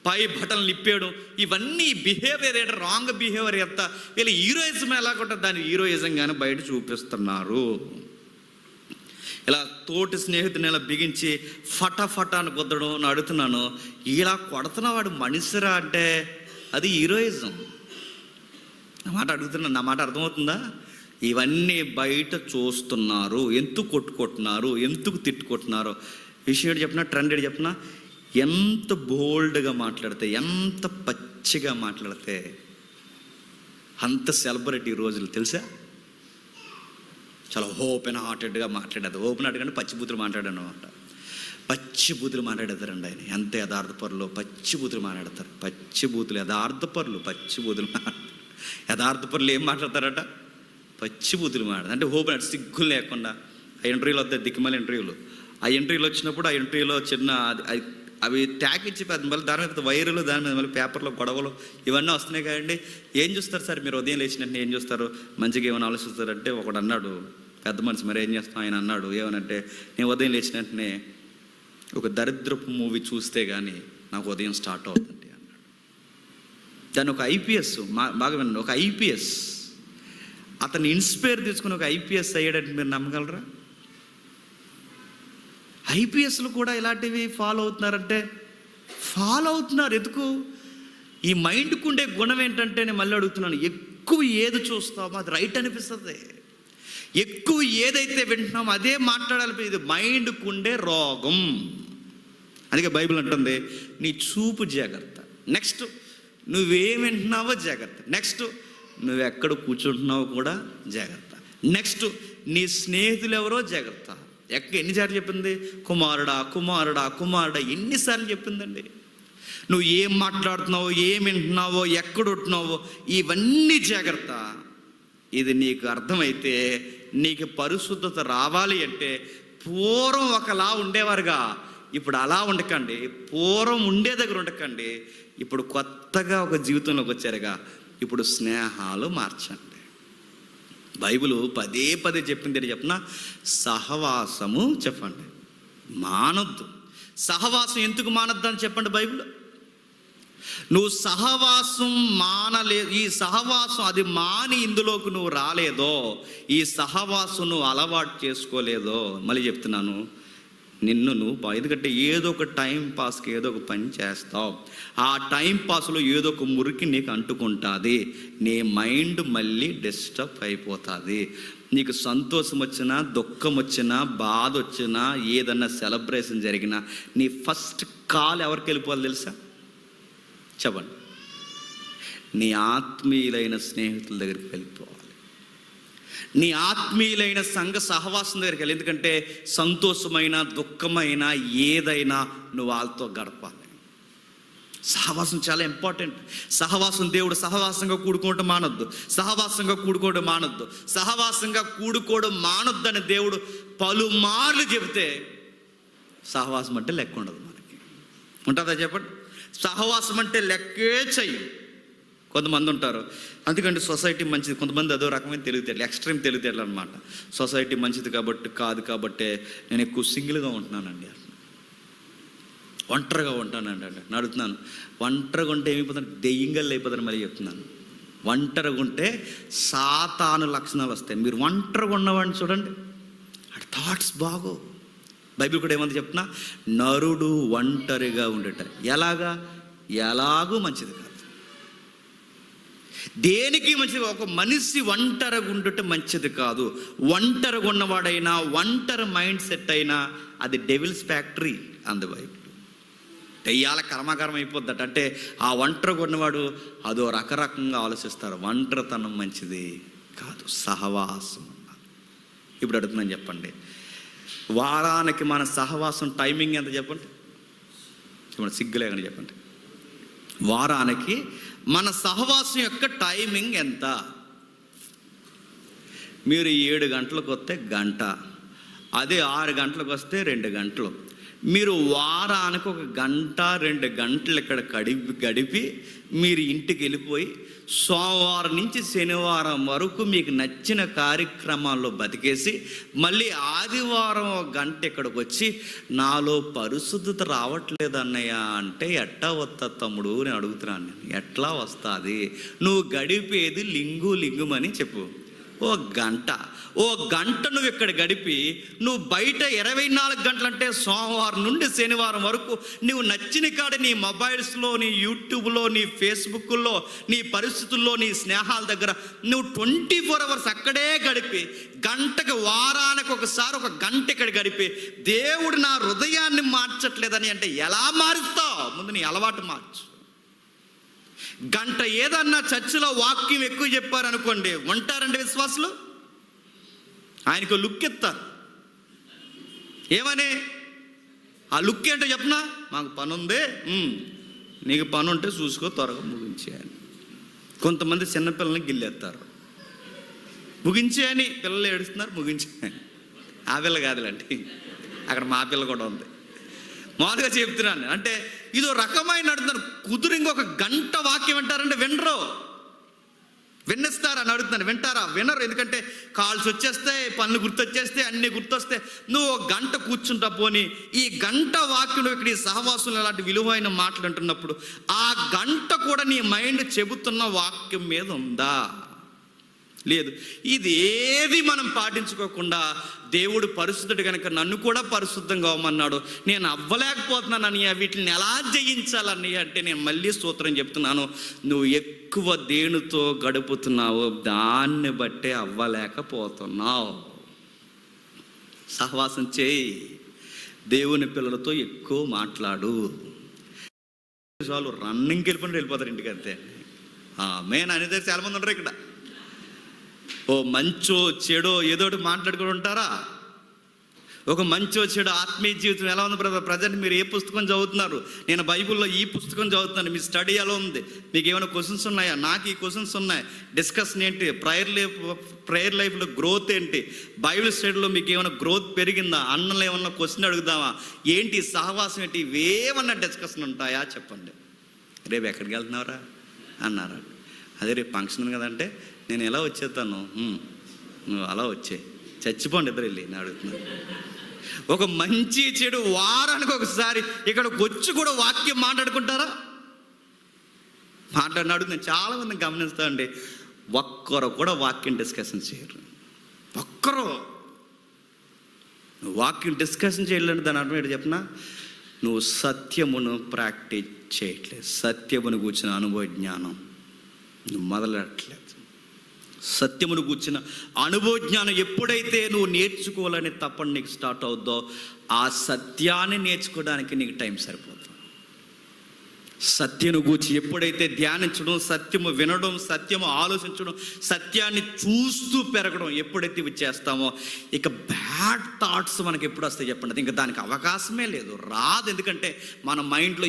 పై బటన్లు నిప్పేయడం, ఇవన్నీ బిహేవియర్ ఏంటో రాంగ్ బిహేవియర్. ఎంత వీళ్ళు హీరోయిజం ఎలా కొట్టారు, దాన్ని హీరోయిజంగానే బయట చూపిస్తున్నారు. ఇలా తోటి స్నేహితుని ఇలా బిగించి ఫటాఫటాన్ని కుదరడం. నేను అడుగుతున్నాను, ఇలా కొడుతున్న వాడు మనిషిరా అంటే అది హీరోయిజం. నా మాట అడుగుతున్నాను, నా మాట అర్థమవుతుందా? ఇవన్నీ బయట చూస్తున్నారు. ఎందుకు కొట్టుకుంటున్నారు, ఎందుకు తిట్టుకుంటున్నారు? విషయం ఏంటి చెప్పినా, ట్రెండ్ ఏంటి చెప్పినా, ఎంత బోల్డ్గా మాట్లాడితే, ఎంత పచ్చిగా మాట్లాడితే అంత సెలబ్రిటీ రోజులు తెలుసా? చాలా ఓపెన్ హార్టెడ్గా మాట్లాడేది. ఓపెన్ హార్టెడ్ అంటే పచ్చిబూతులు మాట్లాడాను అనమాట. పచ్చిబూతులు మాట్లాడతారండి ఆయన. ఎంత యథార్థపరులు, పచ్చిబూతులు మాట్లాడతారు. పచ్చిబూతులు, యథార్థపరులు, పచ్చిబూతులు యథార్థపరులు ఏం మాట్లాడతారట? పచ్చిబూతులు మాట్లాడతారు. అంటే ఓపెన్, సిగ్గులు లేకుండా. ఆ ఇంటర్వ్యూలు వద్ద దిక్కుమల ఇంటర్వ్యూలు, ఆ ఇంటర్వ్యూలు వచ్చినప్పుడు ఆ ఇంటర్వ్యూలో చిన్న అవి ట్యాగ్ ఇచ్చి మళ్ళీ దాని మీద వైరల్, దాని మీద మళ్ళీ పేపర్లో గొడవలు ఇవన్నీ వస్తున్నాయి కదండి. ఏం చూస్తారు సార్ మీరు ఉదయం లేచినట్టు? ఏం చూస్తారు? మంచిగా ఏమైనా ఆలోచిస్తారంటే ఒకడు అన్నాడు, పెద్ద మనిషి, మరి ఏం చేస్తాం, ఆయన అన్నాడు ఏమనంటే, నేను ఉదయం లేచిన వెంటనే ఒక దరిద్రపు మూవీ చూస్తే కానీ నాకు ఉదయం స్టార్ట్ అవుతుంది అన్నాడు. దాన్ని ఒక ఐపీఎస్, బాగా వినండి, ఒక ఐపీఎస్ అతను ఇన్స్పైర్ తీసుకుని ఒక ఐపీఎస్ అయ్యాడంటే మీరు నమ్మగలరా? ఐపీఎస్లు కూడా ఇలాంటివి ఫాలో అవుతున్నారంటే ఫాలో అవుతున్నారు. ఎందుకు? ఈ మైండ్కు ఉండే గుణం ఏంటంటే, నేను మళ్ళీ అడుగుతున్నాను, ఎక్కువ ఏది చూస్తామో అది రైట్ అనిపిస్తుంది. ఎక్కువ ఏదైతే వింటున్నామో అదే మాట్లాడాలి. ఇది మైండ్కు ఉండే రోగం. అందుకే బైబిల్ అంటుంది, నీ చూపు జాగ్రత్త, నెక్స్ట్ నువ్వేం వింటున్నావో జాగ్రత్త, నెక్స్ట్ నువ్వు ఎక్కడ కూర్చుంటున్నావో కూడా జాగ్రత్త, నెక్స్ట్ నీ స్నేహితులు ఎవరో జాగ్రత్త. ఎన్నిసార్లు చెప్పింది? కుమారుడా కుమారుడా కుమారుడా, ఎన్నిసార్లు చెప్పిందండి. నువ్వు ఏం మాట్లాడుతున్నావో, ఏం వింటున్నావో, ఎక్కడుంటున్నావో ఇవన్నీ జాగ్రత్త. ఇది నీకు అర్థమైతే, నీకు పరిశుద్ధత రావాలి అంటే, పూర్వం ఒకలా ఉండేవారుగా ఇప్పుడు అలా ఉండకండి. పూర్వం ఉండే దగ్గర ఉండకండి. ఇప్పుడు కొత్తగా ఒక జీవితంలోకి వచ్చారుగా, ఇప్పుడు స్నేహాలు మార్చండి. బైబిల్ పదే పదే చెప్పింది ఏంటి చెప్పిన? సహవాసము చెప్పండి మానొద్దు. సహవాసం ఎందుకు మానొద్దు అని చెప్పండి బైబిల్. నువ్వు సహవాసం మానలేదు, ఈ సహవాసం అది మాని ఇందులోకి నువ్వు రాలేదో, ఈ సహవాసం నువ్వు అలవాటు చేసుకోలేదో, మళ్ళీ చెప్తున్నాను, నిన్ను నువ్వు, ఎందుకంటే ఏదో ఒక టైం పాస్కి ఏదో ఒక పని చేస్తావు, ఆ టైం పాస్లో ఏదో ఒక మురికి నీకు అంటుకుంటుంది, నీ మైండ్ మళ్ళీ డిస్టర్బ్ అయిపోతుంది. నీకు సంతోషం వచ్చినా, దుఃఖం వచ్చినా, బాధ వచ్చినా, ఏదన్నా సెలబ్రేషన్ జరిగినా నీ ఫస్ట్ కాల్ ఎవరికి వెళ్ళిపోవాలి తెలుసా? చెప్పండి, నీ ఆత్మీయులైన స్నేహితుల దగ్గరికి వెళ్ళిపోవాలి. నీ ఆత్మీయులైన సంఘ సహవాసం దగ్గరికి వెళ్ళి. ఎందుకంటే సంతోషమైన, దుఃఖమైన, ఏదైనా నువ్వు వాళ్ళతో గడపాలి. సహవాసం చాలా ఇంపార్టెంట్. సహవాసం, దేవుడు సహవాసంగా కూడుకోవడం మానొద్దు, సహవాసంగా కూడుకోవడం మానొద్దు, సహవాసంగా కూడుకోవడం మానొద్దు అని దేవుడు పలుమార్లు చెబితే సహవాసం అంటే లెక్క ఉండదు. మనకి ఉంటుందా చెప్పండి? సహవాసం అంటే లెక్కే చెయ్యి. కొంతమంది ఉంటారు, అందుకంటే సొసైటీ మంచిది, కొంతమంది అదో రకమైన తెలివితేటలు, ఎక్స్ట్రీమ్ తెలివితేటలు అనమాట. సొసైటీ మంచిది కాదు కాబట్టే నేను ఎక్కువ సింగిల్గా ఉంటున్నానండి, ఒంటరిగా ఉంటానండి అంటే అడుగుతున్నాను. ఒంటరిగా ఉంటే ఏమైపోతాను? దెయ్యంగా అయిపోతాను. మళ్ళీ చెప్తున్నాను, ఒంటరిగా ఉంటే సాతాను లక్షణాలు వస్తాయి. మీరు ఒంటరిగా ఉన్నవాడిని చూడండి, అటు థాట్స్ బాగో. బైబిల్ కూడా ఏమంది చెప్తున్నా, నరుడు ఒంటరిగా ఉండేట ఎలాగూ మంచిది కాదు. దేనికి మంచిది? ఒక మనిషి ఒంటరిగా ఉండట మంచిది కాదు. ఒంటరిగా ఉన్నవాడైనా, ఒంటరి మైండ్ సెట్ అయినా అది డెవిల్స్ ఫ్యాక్టరీ అంది బైబిల్. దెయ్యాల కర్మాకరం అయిపోద్దట. అంటే ఆ ఒంటరిగా ఉన్నవాడు అదో రకరకంగా ఆలోచిస్తారు. ఒంటరితనం మంచిది కాదు, సహవాసం. ఇప్పుడు అడుగుతున్నాను చెప్పండి, వారానికి మన సహవాసం టైమింగ్ ఎంత చెప్పండి? చెప్పండి, సిగ్గులేదని చెప్పండి. వారానికి మన సహవాసం యొక్క టైమింగ్ ఎంత? మీరు 7 గంటలకు వస్తే గంట, అదే 6 గంటలకు వస్తే 2 గంటలు. మీరు వారానికి 1 గంట 2 గంటలు ఇక్కడ గడిపి మీరు ఇంటికి వెళ్ళిపోయి సోమవారం నుంచి శనివారం వరకు మీకు నచ్చిన కార్యక్రమాల్లో బతికేసి మళ్ళీ ఆదివారం 1 గంట ఇక్కడికి వచ్చి నాలో పరిశుద్ధత రావట్లేదు అన్నయ్య అంటే ఎట్లా వస్తా తమ్ముడు నేను అడుగుతున్నాను. నేను ఎట్లా వస్తుంది? నువ్వు గడిపేది లింగుమని చెప్పు. 1 గంట నువ్వు ఇక్కడ గడిపి నువ్వు బయట 24 గంటలంటే సోమవారం నుండి శనివారం వరకు నువ్వు నచ్చిన కాడ నీ మొబైల్స్లో, నీ యూట్యూబ్లో, నీ ఫేస్బుక్లో, నీ పరిస్థితుల్లో, నీ స్నేహాల దగ్గర నువ్వు 24 అవర్స్ అక్కడే గడిపి గంటకు, వారానికి ఒకసారి 1 గంట ఇక్కడ గడిపి దేవుడు నా హృదయాన్ని మార్చట్లేదని అంటే ఎలా మారుస్తావు? ముందు నీ అలవాటు మార్చు. గంట ఏదన్నా చర్చిలో వాక్యం ఎక్కువ చెప్పారనుకోండి, ఉంటారండి విశ్వాసులు? ఆయనకు లుక్ ఎత్తారు. ఏమని? ఆ లుక్ ఏంటో చెప్పనా? మాకు పని ఉంది, నీకు పని ఉంటే చూసుకో, త్వరగా ముగించేయని. కొంతమంది చిన్నపిల్లల్ని గిల్లేస్తారు. ముగించేయని, పిల్లలు ఏడుస్తున్నారు, ముగించేయని. ఆ పిల్ల కాదులండి, అక్కడ మా పిల్ల కూడా ఉంది. మామూలుగా చెప్తున్నాను అంటే ఇదో రకమైన అడుగుతున్నారు. కుదురు ఇంకొక గంట వాక్యం వింటారంటే వినరు. విన్నిస్తారని అడుగుతున్నాను, వింటారా? వినరు. ఎందుకంటే కాల్స్ వచ్చేస్తాయి, పనులు గుర్తొచ్చేస్తే, అన్నీ వస్తే నువ్వు ఒక గంట కూర్చుంటా. పోని ఈ గంట వాక్యం ఇక్కడ ఈ సహవాసులు అలాంటి విలువైన మాటలు అంటున్నప్పుడు ఆ గంట కూడా నీ మైండ్ చెబుతున్న వాక్యం మీద ఉందా? లేదు. ఇది ఏది మనం పాటించుకోకుండా దేవుడు పరిశుద్ధుడు కనుక నన్ను కూడా పరిశుద్ధంగా అవ్వమన్నాడు. నేను అవ్వలేకపోతున్నాను అన్నయ్య, వీటిని ఎలా జయించాలన్నయ్య అంటే నేను మళ్ళీ సూత్రం చెప్తున్నాను. నువ్వు ఎక్కువ దేనితో గడుపుతున్నావో దాన్ని బట్టే అవ్వలేకపోతున్నావు. సహవాసం చేయి, దేవుని పిల్లలతో ఎక్కువ మాట్లాడు. చాలు, రన్నింగ్కి వెళ్ళిపోతారు ఇంటికి, అంతే. మెయిన్ అనేది చాలామంది ఉంటారు ఇక్కడ. ఓ మంచో చెడో ఏదోటి మాట్లాడుకుని ఉంటారా? ఒక మంచో చెడు ఆత్మీయ జీవితం ఎలా ఉంది బ్రదర్? ప్రజెంట్ మీరు ఏ పుస్తకం చదువుతున్నారు? నేను బైబిల్లో ఈ పుస్తకం చదువుతున్నాను. మీ స్టడీ ఎలా ఉంది? మీకు ఏమైనా క్వశ్చన్స్ ఉన్నాయా? నాకు ఈ క్వశ్చన్స్ ఉన్నాయి. డిస్కషన్ ఏంటి? ప్రేయర్ లైఫ్లో గ్రోత్ ఏంటి? బైబిల్ స్టడీలో మీకు ఏమైనా గ్రోత్ పెరిగిందా? అన్నలో ఏమన్నా క్వశ్చన్ అడుగుదామా? ఏంటి సహవాసం ఏంటి? ఇవేమన్నా డిస్కషన్ ఉంటాయా? చెప్పండి. రేపు ఎక్కడికి వెళ్తున్నారా అన్నారా? అదే రేపు ఫంక్షన్ కదంటే నేను ఎలా వచ్చేస్తాను, నువ్వు అలా వచ్చే, చచ్చిపోండి ఇద్దరు వెళ్ళి నేను అడుగుతున్నాను. ఒక మంచి చెడు వారానికి ఒకసారి ఇక్కడికి వచ్చి కూడా వాక్యం మాట్లాడుకుంటారా? అడుగుతున్నాను. చాలా మంది గమనిస్తా అండి, ఒక్కరు కూడా వాక్యం డిస్కషన్ చేయరు. ఒక్కరు వాక్యం డిస్కషన్ చేయలేండి. దాని అర్థం ఏంటి చెప్పనా? నువ్వు సత్యమును ప్రాక్టీస్ చేయట్లేదు. సత్యమును కూర్చున్న అనుభవ జ్ఞానం నువ్వు మొదలెట్టలేదు. సత్యమును కూర్చిన అనుభవ జ్ఞానం ఎప్పుడైతే నువ్వు నేర్చుకోవాలని తప్పని నీకు స్టార్ట్ అవుద్దో ఆ సత్యాన్ని నేర్చుకోవడానికి నీకు టైం సరిపోతుంది. సత్యను గూర్చి ఎప్పుడైతే ధ్యానించడం, సత్యము వినడం, సత్యము ఆలోచించడం, సత్యాన్ని చూస్తూ పెరగడం ఎప్పుడైతే ఇవి చేస్తామో ఇక బ్యాడ్ థాట్స్ మనకి ఎప్పుడు వస్తాయి చెప్పండి? ఇంకా దానికి అవకాశమే లేదు, రాదు. ఎందుకంటే మన మైండ్లో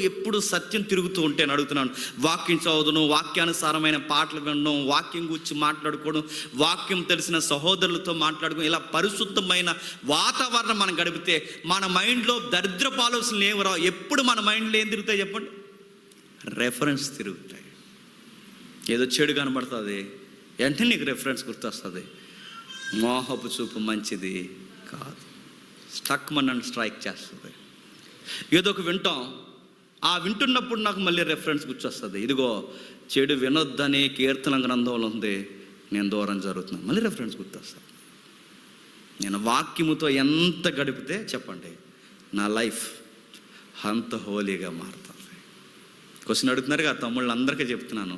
ఎప్పుడు సత్యం తిరుగుతూ ఉంటే అడుగుతున్నాను. వాక్యం చదవడం, వాక్యానుసారమైన పాటలు వినడం, వాక్యం గురించి మాట్లాడుకోవడం, వాక్యం తెలిసిన సహోదరులతో మాట్లాడుకోవడం, ఇలా పరిశుద్ధమైన వాతావరణం మనం గడిపితే మన మైండ్లో దరిద్రపు ఆలోచనలు ఏమి రావు. ఎప్పుడు మన మైండ్లో ఏం తిరుగుతాయి చెప్పండి? రెఫరెన్స్ తిరుగుతాయి. ఏదో చెడు కనబడుతుంది, వెంటనే నీకు రెఫరెన్స్ గుర్తొస్తుంది. మోహపు చూపు మంచిది కాదు, స్టక్ మనని స్ట్రైక్ చేస్తుంది. ఏదో ఒక వింటాం, ఆ వింటున్నప్పుడు నాకు మళ్ళీ రెఫరెన్స్ గుర్తొస్తుంది. ఇదిగో చెడు వినొద్దని కీర్తన గ్రంథంలో ఉంది, నేను దూరం జరుగుతున్నాను, మళ్ళీ రెఫరెన్స్ గుర్తొస్తుంది. నేను వాక్యముతో ఎంత గడిపితే చెప్పండి నా లైఫ్ అంత హోలీగా మారుతుంది. క్వశ్చన్ అడుగుతున్నారు కదా తమ్ముళ్ళందరికీ చెప్తున్నాను,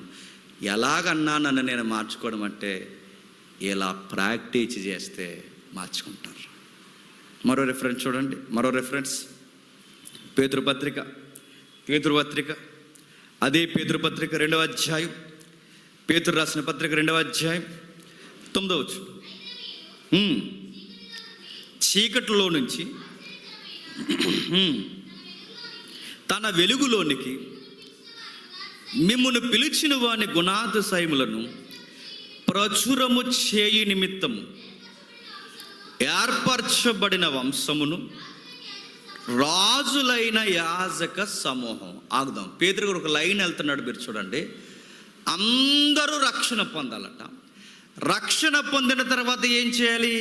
ఎలాగన్నా నన్ను నేను మార్చుకోవడం అంటే ఇలా ప్రాక్టీస్ చేస్తే మార్చుకుంటారు. మరో రెఫరెన్స్ చూడండి, మరో రెఫరెన్స్ పేతురుపత్రిక అదే పేతురుపత్రిక 2వ అధ్యాయం, పేతురు రాసిన పత్రిక 2వ అధ్యాయం 9వ వచనం. చీకటిలో నుంచి తన వెలుగులోనికి మిమ్మును పిలిచిన వాని గుణాతిశయములను ప్రచురము చేయి నిమిత్తము ఏర్పరచబడిన వంశమును, రాజులైన యాజక సమూహం. ఆగుదాం. పేతురు ఒక లైన్ వెళ్తున్నాడు, మీరు చూడండి. అందరూ రక్షణ పొందాలట. రక్షణ పొందిన తర్వాత ఏం చేయాలి?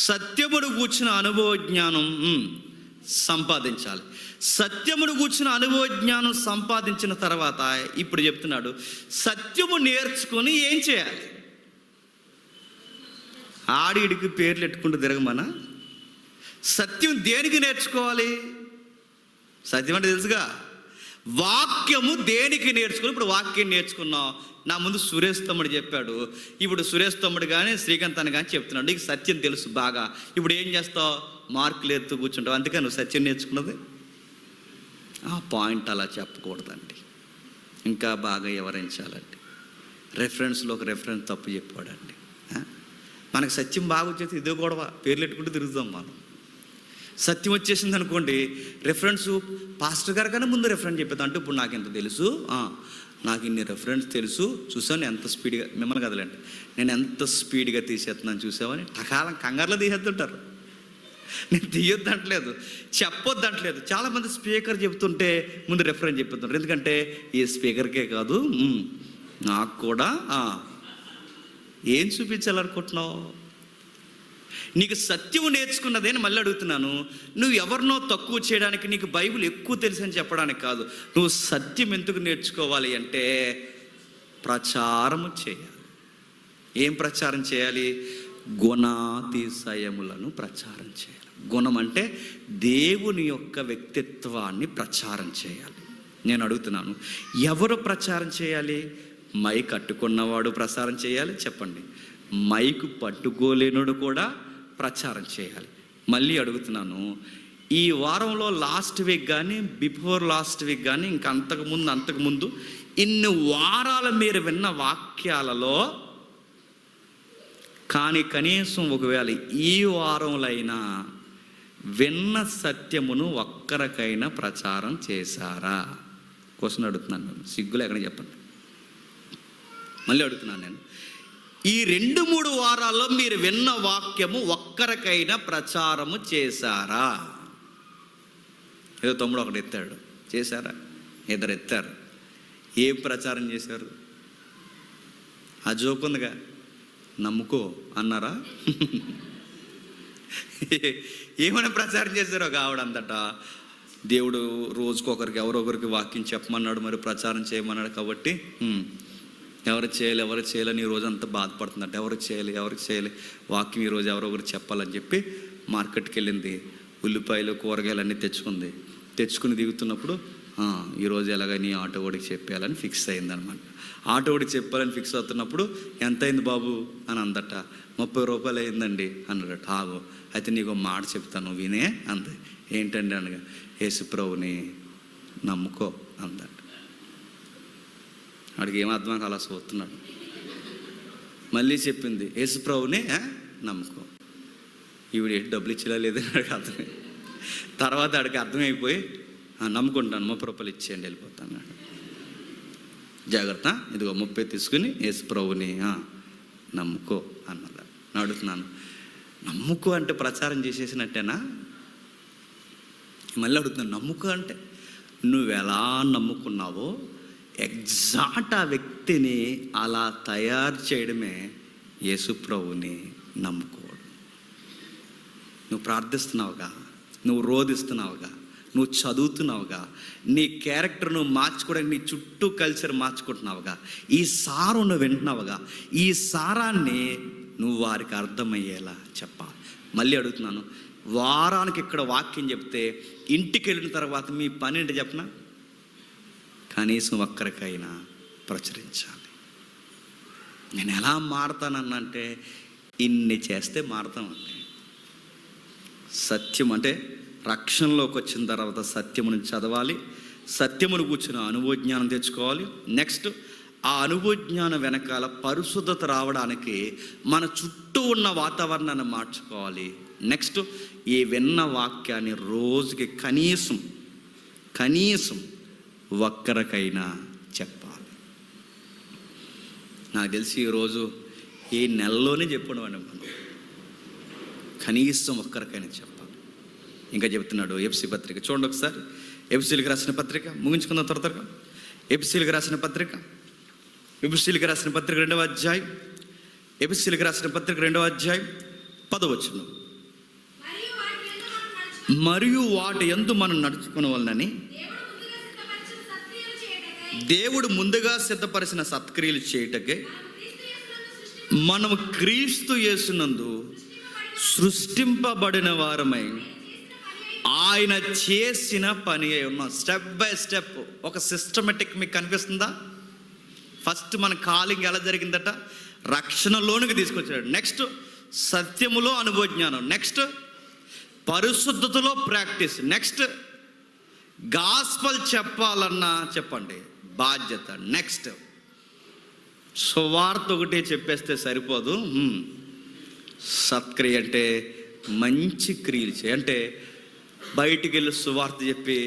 సత్యమును కూర్చున్న అనుభవ జ్ఞానం సంపాదించాలి. సత్యమును కూర్చున్న అనుభవ జ్ఞానం సంపాదించిన తర్వాత ఇప్పుడు చెప్తున్నాడు, సత్యము నేర్చుకొని ఏం చేయాలి? ఆడిడికి పేర్లు ఎట్టుకుంటూ తిరగమనా? సత్యం దేనికి నేర్చుకోవాలి? సత్యం అంటే తెలుసుగా, వాక్యము దేనికి నేర్చుకుని. ఇప్పుడు వాక్యం నేర్చుకున్నావు. నా ముందు సురేష్ తమ్ముడు చెప్పాడు, ఇప్పుడు సురేష్ తమ్ముడు కానీ శ్రీకాంత్ అని కానీ చెప్తున్నాడు, నీకు సత్యం తెలుసు బాగా. ఇప్పుడు ఏం చేస్తావు? మార్కులు ఎత్తు కూర్చుంటావు. అందుకని నువ్వు సత్యం నేర్చుకున్నది. ఆ పాయింట్ అలా చెప్పకూడదండి, ఇంకా బాగా వివరించాలండి. రెఫరెన్స్లో ఒక రెఫరెన్స్ తప్పు చెప్పాడండి. మనకు సత్యం బాగా వచ్చేసి ఇదే గొడవ, పేర్లు పెట్టుకుంటూ తిరుగుతాం మనం. సత్యం వచ్చేసింది అనుకోండి, రెఫరెన్స్ పాస్టర్ గారి కన్నా ముందు రెఫరెన్స్ చెప్పేది. అంటే ఇప్పుడు నాకు ఎంత తెలుసు, నాకు ఇన్ని రెఫరెన్స్ తెలుసు, చూసాను ఎంత స్పీడ్గా, మిమ్మల్ని కదలండి, నేను ఎంత స్పీడ్గా తీసేస్తున్నాను చూసామని టకాలం కంగారులో తీసేస్తుంటారు. నేను తీయొద్దంటలేదు, చెప్పొద్దంటలేదు. చాలామంది స్పీకర్ చెప్తుంటే ముందు రెఫరెన్స్ చెప్తుంటారు. ఎందుకంటే ఈ స్పీకర్కే కాదు నాకు కూడా ఏం చూపించాలనుకుంటున్నావు? నీకు సత్యం నేర్చుకున్నదే మళ్ళీ అడుగుతున్నాను. నువ్వు ఎవరినో తక్కువ చేయడానికి, నీకు బైబిల్ ఎక్కువ తెలుసు అని చెప్పడానికి కాదు. నువ్వు సత్యం ఎందుకు నేర్చుకోవాలి అంటే ప్రచారము చేయాలి. ఏం ప్రచారం చేయాలి? గుణాతిశయములను ప్రచారం చేయాలి. గుణం అంటే దేవుని యొక్క వ్యక్తిత్వాన్ని ప్రచారం చేయాలి. నేను అడుగుతున్నాను, ఎవరు ప్రచారం చేయాలి? మైక్ కట్టుకున్నవాడు ప్రచారం చేయాలి, చెప్పండి. మైకు పట్టుకోలేనుడు కూడా ప్రచారం చేయాలి. మళ్ళీ అడుగుతున్నాను, ఈ వారంలో లాస్ట్ వీక్ కానీ బిఫోర్ లాస్ట్ వీక్ కానీ ఇంకా అంతకుముందు ఇన్ని వారాలు మీరు విన్న వాక్యాలలో కానీ కనీసం ఒకవేళ ఈ వారంలో అయినా విన్న సత్యమును ఒక్కరికైనా ప్రచారం చేశారా? క్వశ్చన్ అడుగుతున్నాను. సిగ్గులు ఎక్కడ చెప్పండి. మళ్ళీ అడుగుతున్నాను నేను, ఈ 2-3 వారాల్లో మీరు విన్న వాక్యము ఒక్కరికైనా ప్రచారము చేశారా? ఏదో తమ్ముడు ఒకటి ఎత్తాడు, చేశారా? 2 ఎత్తారు. ఏం ప్రచారం చేశారు? ఆ జోకుందిగా, నమ్ముకో అన్నారా? ఏమైనా ప్రచారం చేశారో? ఆవిడంతట దేవుడు రోజుకొకరికి ఎవరొకరికి వాక్యం చెప్పమన్నాడు, మరి ప్రచారం చేయమన్నాడు కాబట్టి ఎవరు చేయాలని ఈ రోజు అంతా బాధపడుతుందట. ఎవరికి చేయాలి వాక్యం ఈరోజు ఎవరొకరు చెప్పాలని చెప్పి మార్కెట్కి వెళ్ళింది. ఉల్లిపాయలు కూరగాయలు అన్నీ తెచ్చుకుని దిగుతున్నప్పుడు ఈరోజు ఎలాగని ఆటో ఓడికి చెప్పాలని ఫిక్స్ అయిందనమాట. ఆటో ఓడికి చెప్పాలని ఫిక్స్ అవుతున్నప్పుడు ఎంత అయింది బాబు అని అందట. 30 రూపాయలు అయిందండి అన్నాడట. ఆగు, అయితే నీకు మాట చెప్తాను వినే అంది. ఏంటండి అనగా, యేసుప్రభుని నమ్ముకో అందట. వాడికి ఏం అర్థం అలా చూస్తున్నాడు. మళ్ళీ చెప్పింది, యేసుప్రభునే నమ్ముకో. ఈవిడ డబ్బులు ఇచ్చేలా లేదు అడికి అర్థమై, తర్వాత ఆడికి అర్థమైపోయి నమ్ముకుంటాను, 30 రూపాయలు ఇచ్చేయండి వెళ్ళిపోతాను. జాగ్రత్త, ఇదిగో 30 తీసుకుని యేసుప్రభుని నమ్ముకో అన్నది. అడుగుతున్నాను, నమ్ముకో అంటే ప్రచారం చేసేసినట్టేనా? మళ్ళీ అడుగుతున్నాను, నమ్ముకో అంటే నువ్వు ఎలా నమ్ముకున్నావో ఎగ్జాక్ట్ ఆ వ్యక్తిని అలా తయారు చేయడమే యేసుప్రభుని నమ్ముకోవడం. నువ్వు ప్రార్థిస్తున్నావుగా, నువ్వు రోధిస్తున్నావుగా, నువ్వు చదువుతున్నావుగా, నీ క్యారెక్టర్ నువ్వు మార్చుకోవడానికి నీ చుట్టూ కల్చర్ మార్చుకుంటున్నావుగా, ఈ సారం నువ్వు వింటున్నావుగా, ఈ సారాన్ని నువ్వు వారికి అర్థమయ్యేలా చెప్పాలి. మళ్ళీ అడుగుతున్నాను, వారానికి ఇక్కడ వాక్యం చెప్తే ఇంటికి వెళ్ళిన తర్వాత మీ పని ఏంటి చెప్పనా? కనీసం ఒక్కరికైనా ప్రచురించాలి. నేను ఎలా మారుతానన్నంటే ఇన్ని చేస్తే మారుతామండి. సత్యం అంటే రక్షణలోకి వచ్చిన తర్వాత సత్యమును చదవాలి, సత్యమును కూర్చుని అనుభవజ్ఞానం తెచ్చుకోవాలి. నెక్స్ట్ ఆ అనుభవజ్ఞానం వెనకాల పరిశుద్ధత రావడానికి మన చుట్టూ ఉన్న వాతావరణాన్ని మార్చుకోవాలి. నెక్స్ట్ ఈ విన్న వాక్యాన్ని రోజుకి కనీసం ఒక్కరికైనా చెప్పాలి. నాకు తెలిసి ఈరోజు ఈ నెలలోనే చెప్పడం అండి, మనం కనీసం ఒక్కరికైనా చెప్పాలి. ఇంకా చెప్తున్నాడు ఎఫ్సీ పత్రిక చూడండి ఒకసారి. ఎఫ్సీలకు రాసిన పత్రిక ముగించుకుందాం త్వరగా. ఎఫ్సీలకు రాసిన పత్రిక 2వ అధ్యాయం, ఎఫ్సీలకు రాసిన పత్రిక 2వ అధ్యాయం 10వ వచనం. మరియు వాటి యందు మనం నడుచుకునే వలనని దేవుడు ముందుగా సిద్ధపరిచిన సత్క్రియలు చేయుటకే మనము క్రీస్తు యేసునందు సృష్టింపబడిన వారమై ఆయన చేసిన పని అయి ఉన్నాం. స్టెప్ బై స్టెప్ ఒక సిస్టమేటిక్ మీకు కనిపిస్తుందా? ఫస్ట్ మన కాలింగ్ ఎలా జరిగిందట? రక్షణలోనికి తీసుకొచ్చాడు. నెక్స్ట్ సత్యములో అనుభవజ్ఞానం, నెక్స్ట్ పరిశుద్ధతలో ప్రాక్టీస్, నెక్స్ట్ గాస్పల్ చెప్పాలన్నా చెప్పండి బాధ్యత, నెక్స్ట్ సువార్త ఒకటే చెప్పేస్తే సరిపోదు, సత్క్రియ అంటే మంచి క్రియలు చేయి. అంటే బయటికి వెళ్ళి సువార్త చెప్పి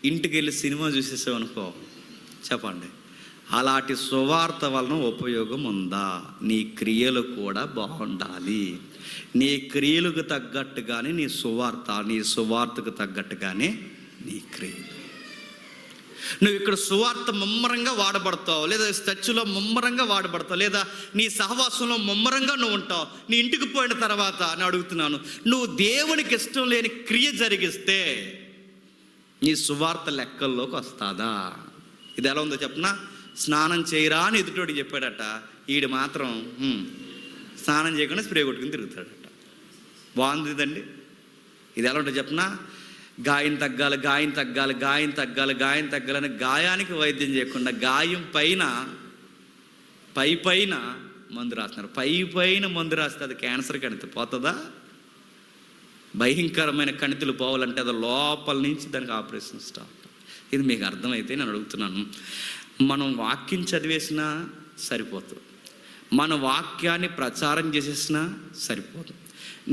ఇంటికి వెళ్ళి సినిమా చూసేసావు అనుకో, చెప్పండి, అలాంటి సువార్త వలన ఉపయోగం ఉందా? నీ క్రియలు కూడా బాగుండాలి. నీ క్రియలకు తగ్గట్టుగానే నీ సువార్తకు తగ్గట్టుగానే నీ క్రియలు. నువ్వు ఇక్కడ సువార్త ముమ్మరంగా వాడబడతావు, లేదా చర్చిలో ముమ్మరంగా వాడబడతావు, లేదా నీ సహవాసంలో ముమ్మరంగా నువ్వు ఉంటావు. నీ ఇంటికి పోయిన తర్వాత నేను అడుగుతున్నాను, నువ్వు దేవునికి ఇష్టం లేని క్రియ జరిగిస్తే నీ సువార్త లెక్కల్లోకి వస్తుందా? ఇది ఎలా ఉందో చెప్పనా? స్నానం చేయరా అని ఎదుటోడు చెప్పాడట, ఈడు మాత్రం స్నానం చేయకుండా స్ప్రే కొట్టుకుని తిరుగుతాడట. బాగుందిదండి. ఇది ఎలా ఉంటుంది చెప్పనా? గాయం తగ్గాలి అని గాయానికి వైద్యం చేయకుండా గాయం పైన పైన మందు రాస్తున్నారు. పైన మందు రాస్తే అది క్యాన్సర్ కణితి పోతుందా? భయంకరమైన కణితులు పోవాలంటే అది లోపల నుంచి దానికి ఆపరేషన్ స్టార్ట్. ఇది మీకు అర్థమైతే నేను అడుగుతున్నాను, మనం వాక్యం చదివేసినా సరిపోతుంది, మన వాక్యాన్ని ప్రచారం చేసేసినా సరిపోతుంది.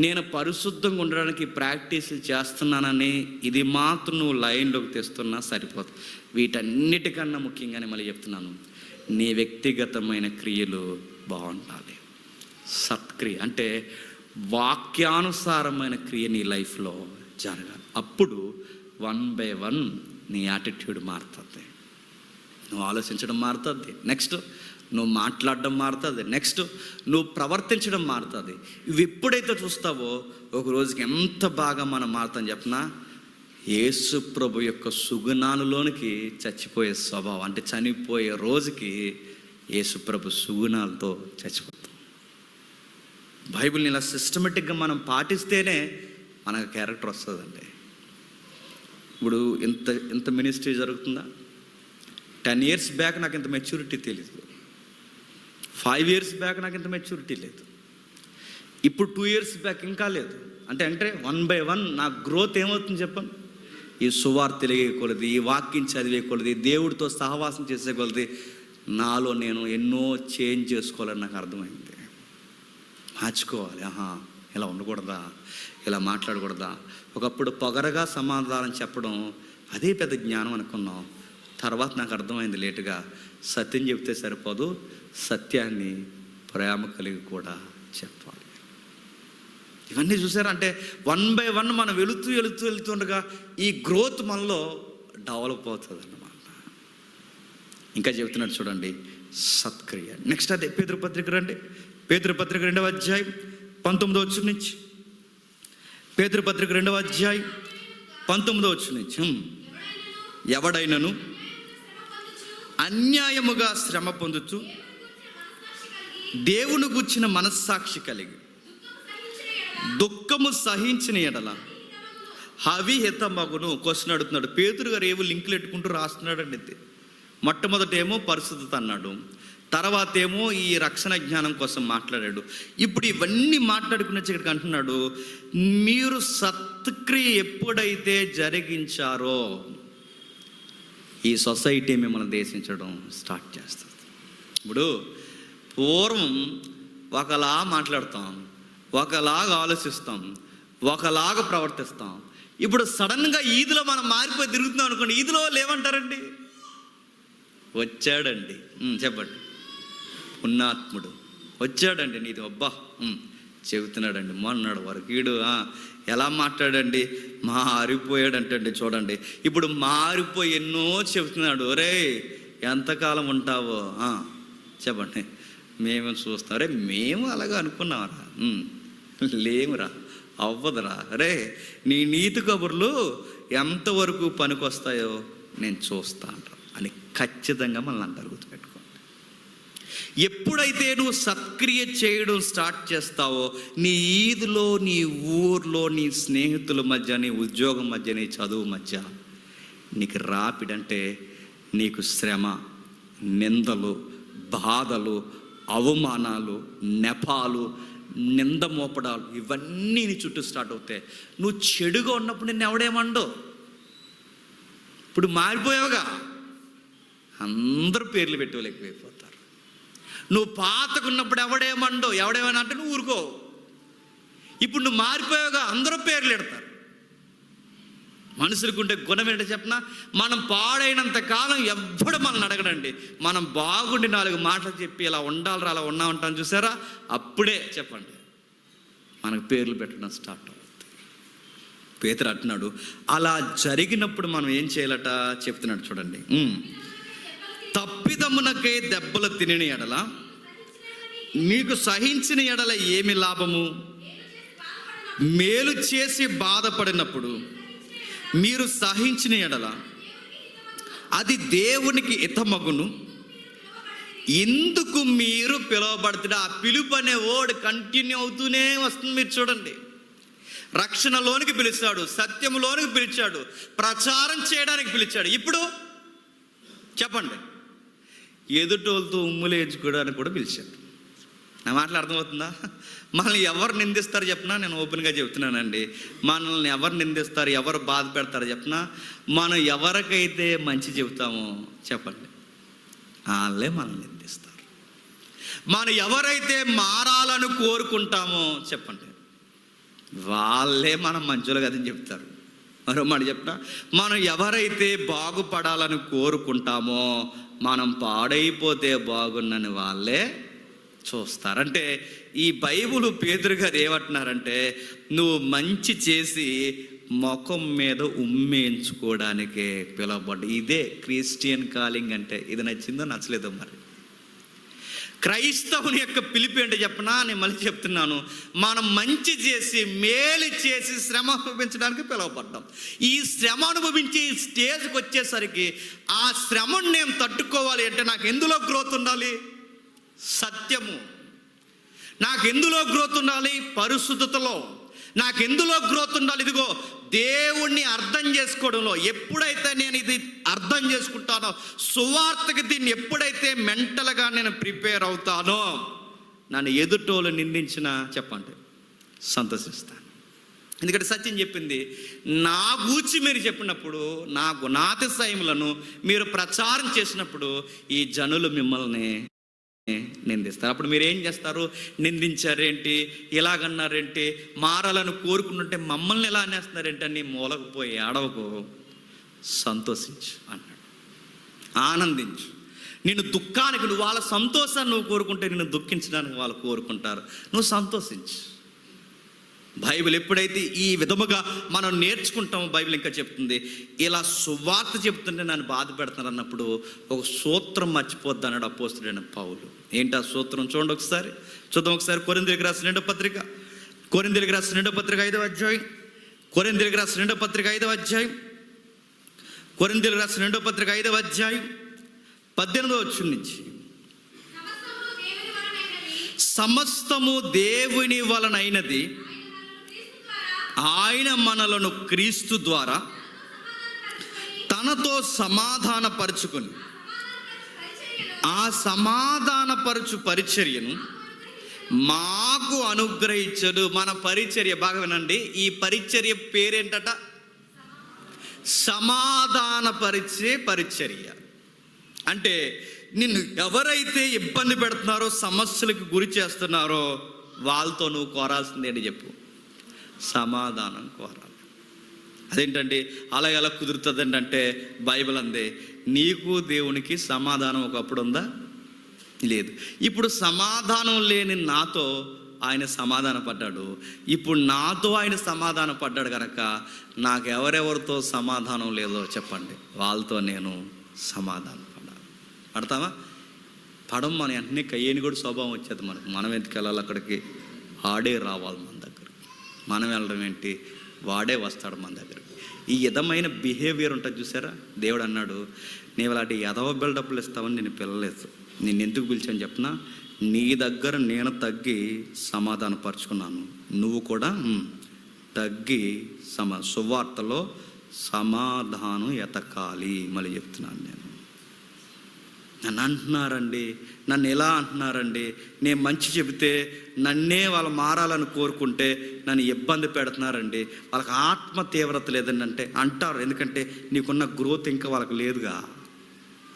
నేను పరిశుద్ధంగా ఉండడానికి ప్రాక్టీస్ చేస్తున్నానని ఇది మాత్రం నువ్వు లైన్లోకి తెస్తున్నా సరిపోతుంది. వీటన్నిటికన్నా ముఖ్యంగానే మళ్ళీ చెప్తున్నాను, నీ వ్యక్తిగతమైన క్రియలు బాగుండాలి. సత్క్రియ అంటే వాక్యానుసారమైన క్రియ నీ లైఫ్లో జరగాలి. అప్పుడు 1 by 1 నీ యాటిట్యూడ్ మారుతుంది, నువ్వు ఆలోచించడం మారుతుంది, నెక్స్ట్ నువ్వు మాట్లాడడం మారుతుంది, నెక్స్ట్ నువ్వు ప్రవర్తించడం మారుతుంది. ఇవి ఎప్పుడైతే చూస్తావో ఒక రోజుకి ఎంత బాగా మనం మారుతాం చెప్పనా? యేసు ప్రభు యొక్క సుగుణాలలోనికి చచ్చిపోయే స్వభావం, అంటే చనిపోయే రోజుకి యేసు ప్రభు సుగుణాలతో చచ్చిపోతాం. బైబిల్ని ఇలా సిస్టమేటిక్గా మనం పాటిస్తేనే మనకు క్యారెక్టర్ వస్తుందండి. ఇప్పుడు ఇంత మినిస్ట్రీ జరుగుతుందా? 10 years బ్యాక్ నాకు ఇంత మెచ్యూరిటీ తెలియదు, 5 years బ్యాక్ నాకు ఇంత మెచ్యూరిటీ లేదు, ఇప్పుడు 2 years బ్యాక్ ఇంకా లేదు. అంటే 1 by 1 నా గ్రోత్ ఏమవుతుంది చెప్పండి? ఈ సువార్త తెలియకూడదు, ఈ వాక్యం చదివేయకూడదు, దేవుడితో సహవాసం చేసేకూడదు, నాలో నేను ఎన్నో చేంజ్ చేసుకోవాలని నాకు అర్థమైంది. మార్చుకోవాలి. ఇలా ఉండకూడదా, ఇలా మాట్లాడకూడదా? ఒకప్పుడు పొగరగా సమాధానం చెప్పడం అదే పెద్ద జ్ఞానం అనుకున్నాం. తర్వాత నాకు అర్థమైంది లేటుగా, సత్యం చెప్తే సరిపోదు, సత్యాన్ని ప్రేమ కలిగి కూడా చెప్పాలి. ఇవన్నీ చూసారంటే 1 by 1 మనం వెళుతుండగా ఈ గ్రోత్ మనలో డెవలప్ అవుతుంది అన్నమాట. ఇంకా చెబుతున్నాడు చూడండి, సత్క్రియ. నెక్స్ట్ అదే పేతురుపత్రిక రండి, పేతురుపత్రిక 2వ అధ్యాయం 19వ వచనం నుంచి. పేతురుపత్రిక 2వ అధ్యాయం 19వ వచనం నుంచి. ఎవడైనను అన్యాయముగా శ్రమ పొందుతూ దేవుని గూర్చిన మనస్సాక్షి కలిగి దుఃఖము సహించిన ఎడల అవిహితమగును. క్వశ్చన్ అడుగుతున్నాడు పేతురు గారు, ఏవో లింకులు పెట్టుకుంటూ రాస్తున్నాడండి. ఇది మొట్టమొదటేమో పరిశుద్ధత అన్నాడు, తర్వాత ఏమో ఈ రక్షణ జ్ఞానం కోసం మాట్లాడాడు. ఇప్పుడు ఇవన్నీ మాట్లాడుకునే ఇక్కడికి అంటున్నాడు, మీరు సత్క్రియ ఎప్పుడైతే జరిగించారో ఈ సొసైటీ మిమ్మల్ని దేశించడం స్టార్ట్ చేస్తుంది. ఇప్పుడు పూర్వం ఒకలా మాట్లాడతాం, ఒకలాగా ఆలోచిస్తాం, ఒకలాగా ప్రవర్తిస్తాం. ఇప్పుడు సడన్గా ఈదులో మనం మారిపోయి తిరుగుతున్నాం అనుకోండి, ఈదులో వాళ్ళు ఏమంటారండి? వచ్చాడండి, చెప్పండి, పుణ్యాత్ముడు వచ్చాడండి, నీది అబ్బా చెబుతున్నాడండి, మొన్నడు వరకీడు ఎలా మాట్లాడండి, మారిపోయాడంటండి. చూడండి, ఇప్పుడు మారిపోయి ఎన్నో చెబుతున్నాడు. ఒరే ఎంతకాలం ఉంటావో చెప్పండి. మేము చూస్తాం, రే మేము అలాగా అనుకున్నామరా, లేమురా, అవ్వదురా, రే నీ నీతి కబుర్లు ఎంతవరకు పనికొస్తాయో నేను చూస్తాను అని ఖచ్చితంగా మనల్ని అంటారు. గుర్తుపెట్టుకోండి, ఎప్పుడైతే నువ్వు సత్క్రియ చేయడం స్టార్ట్ చేస్తావో నీ ఈదులో, నీ ఊర్లో, నీ స్నేహితుల మధ్య, నీ ఉద్యోగం మధ్య, నీ చదువు మధ్య నీకు రాపిడంటే నీకు శ్రమ, నిందలు, బాధలు, అవమానాలు, నెపాలు, నింద మోపడాలు ఇవన్నీ నీ చుట్టూ స్టార్ట్ అవుతాయి. నువ్వు చెడుగా ఉన్నప్పుడు నిన్ను ఎవడేమండో, ఇప్పుడు మారిపోయావుగా అందరూ పేర్లు పెట్టలేకపోయిపోతారు. నువ్వు పాతకున్నప్పుడు ఎవడేమన్నా అంటే నువ్వు ఊరుకో, ఇప్పుడు నువ్వు మారిపోయావుగా, అందరూ పేర్లు పెడతారు. మనుషులకు ఉండే గుణం ఏంటో చెప్పిన, మనం పాడైనంత కాలం ఎవ్వడు మనల్ని అడగడండి. మనం బాగుండి 4 మాటలు చెప్పి ఇలా ఉండాలిరా, అలా ఉంటాం చూసారా, అప్పుడే చెప్పండి మనకు పేర్లు పెట్టడం స్టార్ట్ అవుతుంది. పేతురు అంటున్నాడు, అలా జరిగినప్పుడు మనం ఏం చేయాలట చెప్తున్నాడు చూడండి. తప్పిదమునకై దెబ్బలు తిని ఎడల మీకు సహించిన ఎడల ఏమి లాభము? మేలు చేసి బాధపడినప్పుడు మీరు సహించిన ఎడల అది దేవునికి హితమగును. ఎందుకు మీరు పిలువబడుతున్న ఆ పిలుపు అనే వర్డ్ కంటిన్యూ అవుతూనే వస్తుంది. మీరు చూడండి, రక్షణలోనికి పిలిచాడు, సత్యంలోనికి పిలిచాడు, ప్రచారం చేయడానికి పిలిచాడు. ఇప్పుడు చెప్పండి, ఎదుటోళ్ళతో ఉమ్ములేయించుకోవడానికి కూడా పిలిచాడు. నా మాటలు అర్థమవుతుందా? మనల్ని ఎవరు నిందిస్తారు చెప్పినా, నేను ఓపెన్గా చెప్తున్నానండి, మనల్ని ఎవరు నిందిస్తారు, ఎవరు బాధ పెడతారు చెప్పినా, మనం ఎవరికైతే మంచి చెబుతామో చెప్పండి, వాళ్ళే మనల్ని నిందిస్తారు. మనం ఎవరైతే మారాలని కోరుకుంటామో చెప్పండి, వాళ్ళే మనం మంచులు కదని చెప్తారు. మరో మాట చెప్పిన, మనం ఎవరైతే బాగుపడాలని కోరుకుంటామో మనం పాడైపోతే బాగున్నని వాళ్ళే చూస్తారు. అంటే ఈ బైబిల్ పేతురు గారు ఏమంటున్నారంటే, నువ్వు మంచి చేసి ముఖం మీద ఉమ్మేయించుకోవడానికే పిలువబడ్డ. ఇదే క్రిస్టియన్ కాలింగ్ అంటే. ఇది నచ్చిందో నచ్చలేదో మరి. క్రైస్తవుని యొక్క పిలుపు ఏంటో చెప్పనా, నేను మళ్ళీ చెప్తున్నాను, మనం మంచి చేసి మేలు చేసి శ్రమ అనుభవించడానికి పిలువబడ్డాం. ఈ శ్రమ అనుభవించి స్టేజ్కి వచ్చేసరికి ఆ శ్రమను నేను తట్టుకోవాలి అంటే నాకు ఎందులో గ్రోత్ ఉండాలి? సత్యము. నాకు ఎందులో గ్రోత్ ఉండాలి? పరిశుద్ధతలో. నాకు ఎందులో గ్రోత్ ఉండాలి? ఇదిగో దేవుణ్ణి అర్థం చేసుకోవడంలో. ఎప్పుడైతే నేను ఇది అర్థం చేసుకుంటానో, సువార్తకి దీన్ని ఎప్పుడైతే మెంటల్గా నేను ప్రిపేర్ అవుతానో, నన్ను ఎదుటోళ్ళు నిందించినా చెప్పండి సంతోషిస్తాను. ఎందుకంటే సత్యం చెప్పింది, నా గూర్చి మీరు చెప్పినప్పుడు, నా గుణాతిశయములను మీరు ప్రచారం చేసినప్పుడు ఈ జనులు మిమ్మల్ని నిందిస్తారు. అప్పుడు మీరు ఏం చేస్తారు? నిందించారేంటి, ఇలాగన్నారేంటి, మారాలని కోరుకుంటుంటే మమ్మల్ని ఎలా అనేస్తున్నారేంటి అని మూలకు పోయి అడవకు, సంతోషించు అన్నాడు. ఆనందించు. నేను దుఃఖానికి, నువ్వు వాళ్ళ సంతోషాన్ని నువ్వు కోరుకుంటే నిన్ను దుఃఖించడానికి వాళ్ళు కోరుకుంటారు. నువ్వు సంతోషించు. బైబిల్ ఎప్పుడైతే ఈ విధముగా మనం నేర్చుకుంటామో, బైబిల్ ఇంకా చెప్తుంది, ఇలా సువార్త చెప్తుంటే నన్ను బాధ పెడతాను అన్నప్పుడు ఒక సూత్రం మర్చిపోద్ది అన్నాడు అపోస్తలుడైన పౌలు. ఏంటి ఆ సూత్రం? చూడండి ఒకసారి, చూద్దాం ఒకసారి. కొరింథీయులకు రాసిన 2వ పత్రిక, కొరింథీయులకు రాసిన 2వ పత్రిక 5వ అధ్యాయం, కొరింథీయులకు రాసిన 2వ పత్రిక 5వ అధ్యాయం, కొరింథీయులకు రాసిన 2వ పత్రిక 5వ అధ్యాయం 18వ వచనం నుంచి, సమస్తము దేవుని వలనైనది, ఆయన మనలను క్రీస్తు ద్వారా తనతో సమాధానపరుచుకొని ఆ సమాధానపరచు పరిచర్యను మాకు అనుగ్రహించడు. మన పరిచర్య, బాగా వినండి, ఈ పరిచర్య పేరేంటట? సమాధానపరిచే పరిచర్య. అంటే నిన్ను ఎవరైతే ఇబ్బంది పెడుతున్నారో, సమస్యలకు గురి చేస్తున్నారో, వాళ్ళతో నువ్వు కోరాల్సింది ఏంటి చెప్పు? సమాధానం కోరాలి. అదేంటండి అలా ఎలా కుదురుతుందండి అంటే, బైబిల్ అందే, నీకు దేవునికి సమాధానం ఒకప్పుడు ఉందా? లేదు. ఇప్పుడు సమాధానం లేని నాతో ఆయన సమాధాన పడ్డాడు. ఇప్పుడు నాతో ఆయన సమాధాన పడ్డాడు కనుక నాకు ఎవరెవరితో సమాధానం లేదో చెప్పండి, వాళ్ళతో నేను సమాధానం పడాలి. పడతావా? పడం. మన వెంటనే కయ్యేని కూడా స్వభావం వచ్చేది మనకు. మనం ఎందుకు వెళ్ళాలి అక్కడికి? ఆడే రావాలి మన దగ్గరికి. మనం వెళ్ళడం ఏంటి? వాడే వస్తాడు మన దగ్గరికి. ఈ విధమైన బిహేవియర్ ఉంటుంది చూసారా? దేవుడు అన్నాడు, నీవు అలాంటి ఎదవ బిల్డప్లు ఇస్తావని నేను పిల్లలేదు. నేను ఎందుకు పిలిచాను చెప్పినా, నీ దగ్గర నేను తగ్గి సమాధానపరుచుకున్నాను, నువ్వు కూడా తగ్గి సువార్తలో సమాధానం ఎతకాలి. మళ్ళీ చెప్తున్నాను, నన్ను అంటున్నారండి, నన్ను ఎలా అంటున్నారండి, నేను మంచి చెబితే నన్నే వాళ్ళు మారాలని కోరుకుంటే నన్ను ఇబ్బంది పెడుతున్నారండి, వాళ్ళకి ఆత్మ తీవ్రత లేదండి అంటే అంటారు. ఎందుకంటే నీకున్న గ్రోత్ ఇంకా వాళ్ళకి లేదుగా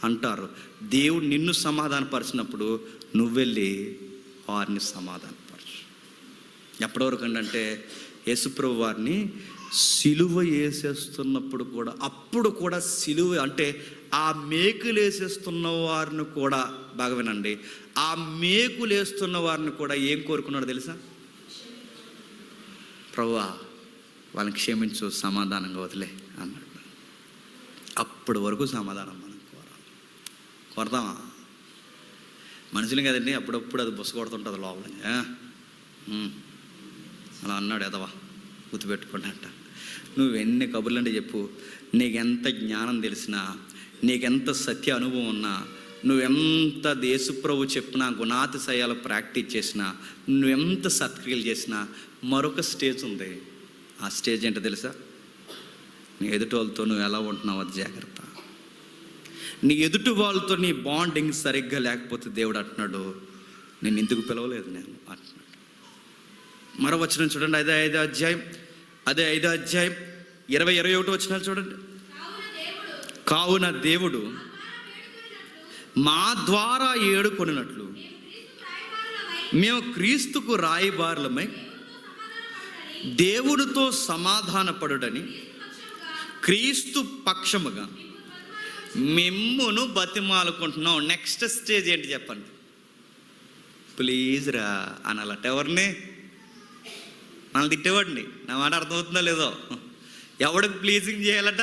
అంటారు. దేవుడు నిన్ను సమాధానపరిచినప్పుడు నువ్వెళ్ళి వారిని సమాధానపరచు. ఎప్పటి వరకు అంటే యేసుప్రభు వారిని సిలువ వేసేస్తున్నప్పుడు కూడా, అప్పుడు కూడా సిలువ అంటే ఆ మేకులు వేసేస్తున్న వారిని కూడా, బాగా వినండి, ఆ మేకులు వేస్తున్న వారిని కూడా ఏం కోరుకున్నాడు తెలుసా? ప్రభువా వాళ్ళని క్షమించు, సమాధానంగా వదిలే అన్నాడు. అప్పటి వరకు సమాధానం మనం కోరదామా? మనుషులు కదండి, అప్పుడప్పుడు అది బుస కొడుతుంటుంది లోపల. అలా అన్నాడు ఎదవా, గుర్తుపెట్టుకోండి అంట. నువ్వు ఎన్ని కబుర్లు అంటే చెప్పు, నీకెంత జ్ఞానం తెలిసినా, నీకెంత సత్య అనుభవం ఉన్నా, నువ్వెంత యేసుప్రభు చెప్పినా గుణాతిశయాలు ప్రాక్టీస్ చేసినా, నువ్వెంత సత్క్రియలు చేసినా, మరొక స్టేజ్ ఉంది. ఆ స్టేజ్ ఏంటో తెలుసా? నీ ఎదుటి వాళ్ళతో నువ్వు ఎలా ఉంటున్నావు అది జాగ్రత్త. నీ ఎదుటి వాళ్ళతో నీ బాండింగ్ సరిగ్గా లేకపోతే దేవుడు అంటున్నాడు, నేను ఎందుకు పిలవలేదు నేను అంటున్నాడు. మరో వచనం చూడండి, అదే 5వ అధ్యాయం 20-21 వచనాలు చూడండి. కావున దేవుడు మా ద్వారా ఏడుకొనినట్లు మేము క్రీస్తుకు రాయబారులమై దేవునితో సమాధానపడుడని క్రీస్తు పక్షముగా మిమ్మును బతిమాలుకుంటున్నాం. నెక్స్ట్ స్టేజ్ ఏంటి చెప్పండి? ప్లీజ్ రా అనాలట. ఎవరిని? మనల్ని తిట్టేవాడిని. నా మాట అర్థమవుతుందో లేదో? ఎవడికి ప్లీజింగ్ చేయాలట?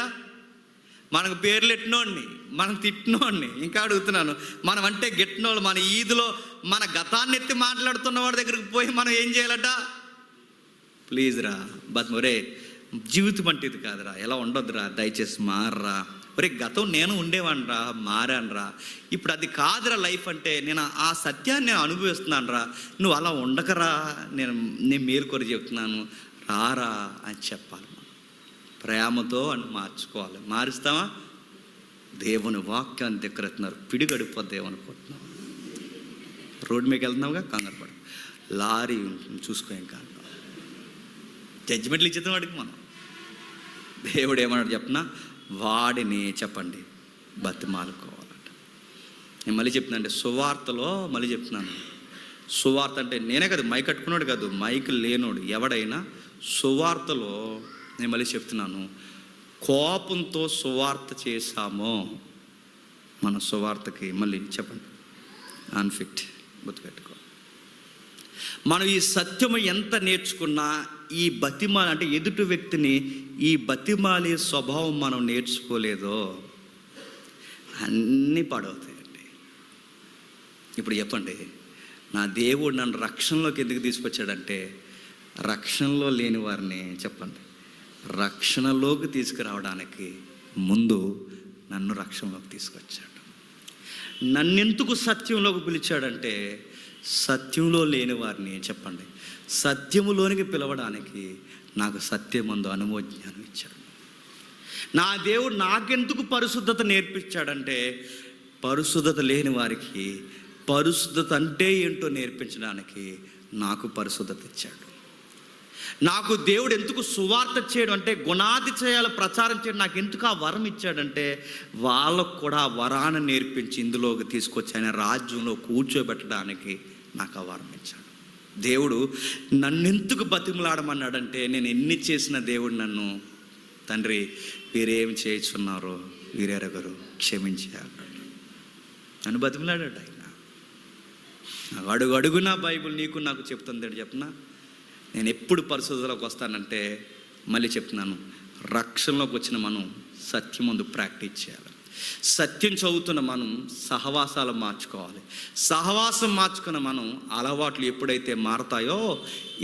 మనకు పేర్లు ఎట్టినోడిని, మనం తిట్టినోడిని. ఇంకా అడుగుతున్నాను, మనం అంటే గిట్టినోళ్ళు, మన ఈదులో మన గతాన్ని ఎత్తి మాట్లాడుతున్న వాడి దగ్గరికి పోయి మనం ఏం చేయాలట? ప్లీజ్ రా, ఒరే జీవితం అంటే ఇది కాదురా, ఎలా ఉండొద్దురా, దయచేసి మారరా, ఒరే గతం నేను ఉండేవాడిరా, మారానురా, ఇప్పుడు అది కాదురా లైఫ్ అంటే, నేను ఆ సత్యాన్ని నేను అనుభవిస్తున్నాను రా, నువ్వు అలా ఉండకరా, నేను మేలుకొని చెప్తున్నాను రారా అని చెప్పాలి. మనం ప్రేమతో అని మార్చుకోవాలి. మారుస్తావా? దేవుని వాక్యాన్ని దగ్గరుతున్నారు, పిడిగడిపోద్ది ఏమనుకుంటున్నావు? రోడ్డు మీకు వెళ్తున్నావుగా, కంగారు పడు, లారీ చూసుకో, ఏం కాదు, జడ్జిమెంట్లు ఇచ్చేద్దాం వాడికి. మనం దేవుడు ఏమన్నాడు చెప్పినా, వాడిని చెప్పండి బతిమాలుకోవాలంట. నేను మళ్ళీ చెప్తున్నాను, సువార్తలో మళ్ళీ చెప్తున్నాను, సువార్త అంటే నేనే కాదు, మైక్ కట్టుకున్నాడు కాదు, మైక్ లేనోడు ఎవడైనా సువార్తలో, నేను మళ్ళీ చెప్తున్నాను, కోపంతో సువార్త చేశామో మన సువార్తకి మళ్ళీ చెప్పండి అన్ఫిట్. గుర్తుపెట్టుకో, మనం ఈ సత్యము ఎంత నేర్చుకున్నా, ఈ బతిమాల అంటే ఎదుటి వ్యక్తిని ఈ బతిమాలే స్వభావం మనం నేర్చుకోలేదో అన్నీ పాడవుతాయండి. ఇప్పుడు చెప్పండి, నా దేవుడు నన్ను రక్షణలోకి ఎందుకు తీసుకొచ్చాడంటే, రక్షణలో లేని వారిని చెప్పండి రక్షణలోకి తీసుకురావడానికి ముందు నన్ను రక్షణలోకి తీసుకొచ్చాడు. నన్నెందుకు సత్యంలోకి పిలిచాడంటే, సత్యంలో లేని వారిని చెప్పండి సత్యములోనికి పిలవడానికి నాకు సత్యమందు అనుభవజ్ఞానం ఇచ్చాడు. నా దేవుడు నాకెందుకు పరిశుద్ధత నేర్పించాడంటే, పరిశుద్ధత లేని వారికి పరిశుద్ధత అంటే ఏంటో నేర్పించడానికి నాకు పరిశుద్ధత ఇచ్చాడు. నాకు దేవుడు ఎందుకు సువార్త చేయడం అంటే, గుణాతిశయాలు ప్రచారం చేయడం నాకు ఎందుకు ఆ వరం ఇచ్చాడంటే, వాళ్ళకు కూడా ఆ వరాన్ని నేర్పించి ఇందులోకి తీసుకొచ్చి ఆయన రాజ్యంలో కూర్చోబెట్టడానికి నాకు ఆ వరం ఇచ్చాడు. దేవుడు నన్నెందుకు బతిమలాడమన్నాడంటే, నేను ఎన్ని చేసిన దేవుడు నన్ను, తండ్రి వీరేమి చేయించున్నారో వీరెరగరు, క్షమించాడు, నన్ను బతిమలాడాడు ఆయన. అడుగు అడుగునా బైబిల్ నీకు నాకు చెప్తుంది. చెప్పనా, నేను ఎప్పుడు పరిశుద్ధతలోకి వస్తానంటే, మళ్ళీ చెప్తున్నాను, రక్షణలోకి వచ్చిన మనం సత్యం ముందు ప్రాక్టీస్ చేయాలి. సత్యం చదువుతున్న మనం సహవాసాలు మార్చుకోవాలి. సహవాసం మార్చుకున్న మనం అలవాట్లు ఎప్పుడైతే మారతాయో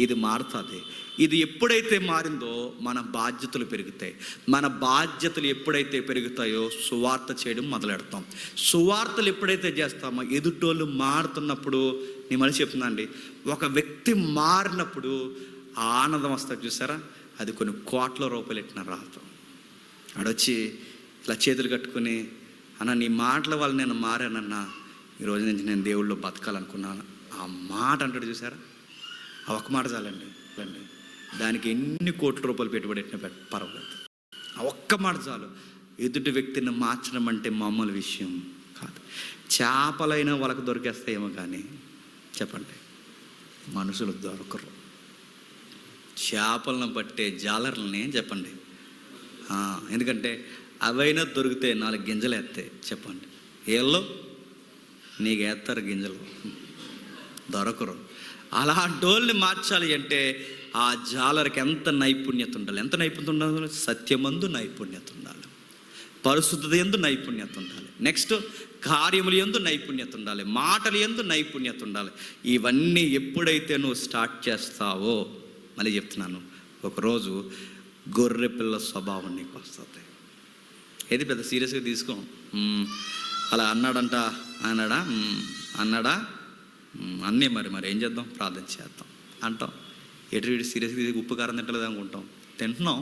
ఇది మారుతుంది. ఇది ఎప్పుడైతే మారిందో మన బాధ్యతలు పెరుగుతాయి. మన బాధ్యతలు ఎప్పుడైతే పెరుగుతాయో సువార్త చేయడం మొదలెడతాం. సువార్తలు ఎప్పుడైతే చేస్తామో ఎదుటోళ్ళు మారుతున్నప్పుడు, నేను మళ్ళీ చెప్తున్నానండి, ఒక వ్యక్తి మారినప్పుడు ఆనందం వస్తుంది చూసారా, అది కొన్ని కోట్ల రూపాయలు ఎట్టిన రాదు. ఆడొచ్చి ఇలా చేతులు కట్టుకుని, అన్న నీ మాటల వల్ల నేను మారానన్నా, ఈరోజు నుంచి నేను దేవుళ్ళో బతకాలనుకున్నాను, ఆ మాట అంటాడు చూసారా, ఆ ఒక్క మాట చాలండి. దానికి ఎన్ని కోట్ల రూపాయలు పెట్టుబడి పెట్టినా పర్వాలేదు, ఆ ఒక్క మాట చాలు. ఎదుటి వ్యక్తిని మార్చడం అంటే మామూలు విషయం కాదు. చేపలైనా వాళ్ళకు దొరికేస్తాయేమో కానీ చెప్పండి మనుషులు దొరకరు. చేపలను పట్టే జాలర్లని చెప్పండి. ఎందుకంటే అవైనా దొరికితే 4 గింజలు వేస్తాయి చెప్పండి. ఏళ్ళు నీకు వేస్తారు గింజలు, దొరకరు. అలాంటి వాళ్ళని మార్చాలి అంటే ఆ జాలరికి ఎంత నైపుణ్యత ఉండాలి, ఎంత నైపుణ్యత ఉండాలి? సత్యమందు నైపుణ్యత ఉండాలి, పరిశుద్ధత యందు నైపుణ్యత ఉండాలి, నెక్స్ట్ కార్యములు యందు నైపుణ్యత ఉండాలి, మాటలు యందు నైపుణ్యత ఉండాలి. ఇవన్నీ ఎప్పుడైతే నువ్వు స్టార్ట్ చేస్తావో, మళ్ళీ చెప్తున్నాను, ఒకరోజు గొర్రె పిల్ల స్వభావం నీకు వస్తుంది. ఏది పెద్ద సీరియస్గా తీసుకో. అలా అన్నాడా అన్నీ మరి ఏం చేద్దాం, ప్రార్థన చేద్దాం అంటాం. ఎటు సీరియస్గా ఉప్పు కారం తింటలేదు అనుకుంటాం, తింటున్నాం.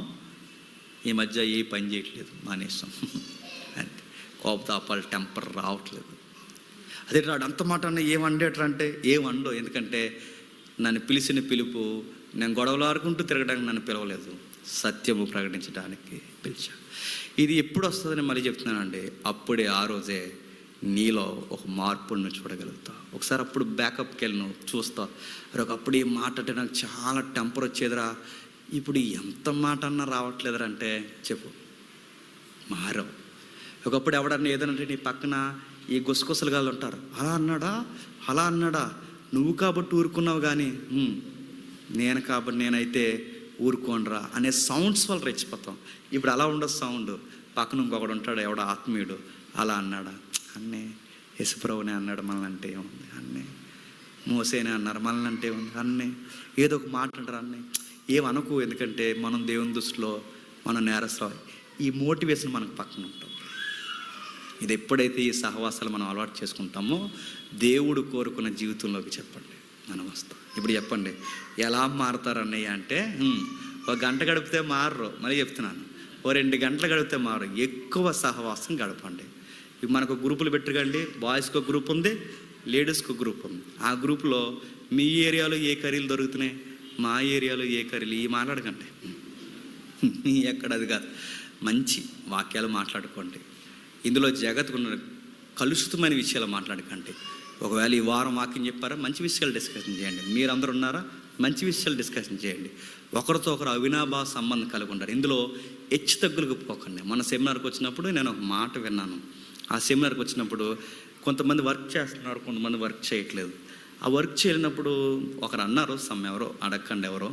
ఈ మధ్య ఏ పని చేయట్లేదు, మానేస్తాం. అంతే, కోపతాపాలు టెంపర్ రావట్లేదు. అదే రాడు అంత మాట అన్న ఏమండేటంటే ఏమండో, ఎందుకంటే నన్ను పిలిచిన పిలుపు నేను గొడవలు ఆడుకుంటూ తిరగడానికి నన్ను పిలవలేదు, సత్యము ప్రకటించడానికి పిలిచాను. ఇది ఎప్పుడు వస్తుందని మళ్ళీ చెప్తున్నానండి, అప్పుడే ఆ రోజే నీలో ఒక మార్పును చూడగలుగుతావు. ఒకసారి అప్పుడు బ్యాకప్కి వెళ్ళి నువ్వు చూస్తావు, ఒకప్పుడు ఈ మాట అంటే నాకు చాలా టెంపర్ వచ్చేదిరా, ఇప్పుడు ఎంత మాట అన్నా రావట్లేదురా అంటే చెప్పు, మారవు. ఒకప్పుడు ఎవడన్నా ఏదనంటే నీ పక్కన ఈ గుసగుసలు గాళ్ళు ఉంటారు, అలా అన్నాడా నువ్వు కాబట్టి ఊరుకున్నావు, కానీ నేను కాబట్టి నేనైతే ఊరుకోనరా అనే సౌండ్స్ వల్ల రెచ్చిపోతాం. ఇప్పుడు అలా ఉండదు సౌండ్, పక్కన ఇంకొకడు ఉంటాడు ఎవడో ఆత్మీయుడు, అలా అన్నాడా అన్నే, యేసుప్రభునే అన్నాడు మనల్ని అంటే ఏముంది, అన్నే మోసేనే అన్నారు మనల్ని అంటే ఏముంది, అన్నే ఏదో ఒక మాట అంటారు, అన్నే ఏమనుకో. ఎందుకంటే మనం దేవుని దృష్టిలో మనం నేరస్తాం. ఈ మోటివేషన్ మనకు పక్కన ఉంటుంది. ఇది ఎప్పుడైతే ఈ సహవాసాలు మనం అలవాటు చేసుకుంటామో దేవుడు కోరుకున్న జీవితంలోకి చెప్పండి మనం వస్తాం. ఇప్పుడు చెప్పండి ఎలా మారుతారు అన్నయ్య అంటే, 1 గంట గడిపితే మారరు, మళ్ళీ చెప్తున్నాను, 2 గంటలు గడిపితే మారు. ఎక్కువ సహవాసం గడపండి. ఇప్పుడు మనకు గ్రూపులు పెట్టుకండి, బాయ్స్కి ఒక గ్రూప్ ఉంది, లేడీస్కి ఒక గ్రూప్ ఉంది. ఆ గ్రూప్లో మీ ఏరియాలో ఏ కర్రీలు దొరుకుతున్నాయి, మా ఏరియాలో ఏ కర్రీలు, ఈ మాట్లాడకండి. ఎక్కడ అది కాదు, మంచి వాక్యాలు మాట్లాడుకోండి. ఇందులో జగత్తుకున్న కలుషితమైన విషయాలు మాట్లాడకండి. ఒకవేళ ఈ వారం వాక్యం చెప్పారా, మంచి విషయాలు డిస్కషన్ చేయండి. మీరందరూ ఉన్నారా, మంచి విషయాలు డిస్కషన్ చేయండి. ఒకరితో ఒకరు అవినాభావ సంబంధం కలిగి ఉంటారు. ఇందులో హెచ్చు తగ్గులకు పోకండి. మన సెమినార్కి వచ్చినప్పుడు నేను ఒక మాట విన్నాను. ఆ సెమినార్కి వచ్చినప్పుడు కొంతమంది వర్క్ చేస్తున్నారు, కొంతమంది వర్క్ చేయట్లేదు. ఆ వర్క్ చేయనప్పుడు ఒకరు అన్నారు, ఎవరో అడగండి ఎవరో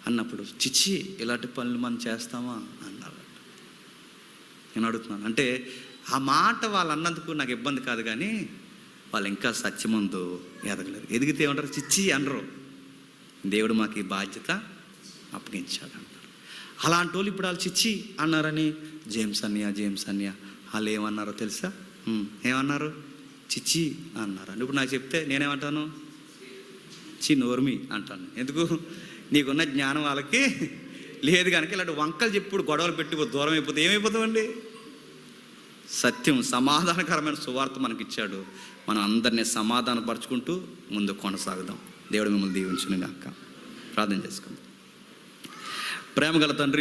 అన్నప్పుడు, చిచ్చి ఇలాంటి పనులు మనం చేస్తామా అన్నారు. నేను అడుగుతున్నాను అంటే ఆ మాట వాళ్ళు అన్నందుకు నాకు ఇబ్బంది కాదు, కానీ వాళ్ళు ఇంకా సత్యమందు ఎదగలేదు. ఎదిగితే ఏమంటారు, చిచ్చి అనరు. దేవుడు మాకు ఈ బాధ్యత అప్పగించాడు అంటారు. అలాంటి వాళ్ళు ఇప్పుడు వాళ్ళు చిచ్చి అన్నారని జేమ్స్ అన్నయ్య వాళ్ళు ఏమన్నారో తెలుసా, ఏమన్నారు, చిచ్చి అన్నారు. ఇప్పుడు నాకు చెప్తే నేనేమంటాను, నోర్మి అంటాను. ఎందుకు, నీకున్న జ్ఞానం వాళ్ళకి లేదు కనుక. ఇలాంటి వంకలు చెప్పుడు గొడవలు పెట్టి దూరం అయిపోతే ఏమైపోతామండి. సత్యం సమాధానకరమైన సువార్త మనకిచ్చాడు. మనం అందరినీ సమాధానపరుచుకుంటూ ముందు కొనసాగుదాం. దేవుడు మిమ్మల్ని దీవించును గాక. ప్రార్థన చేసుకుందాం. ప్రేమగల తండ్రి,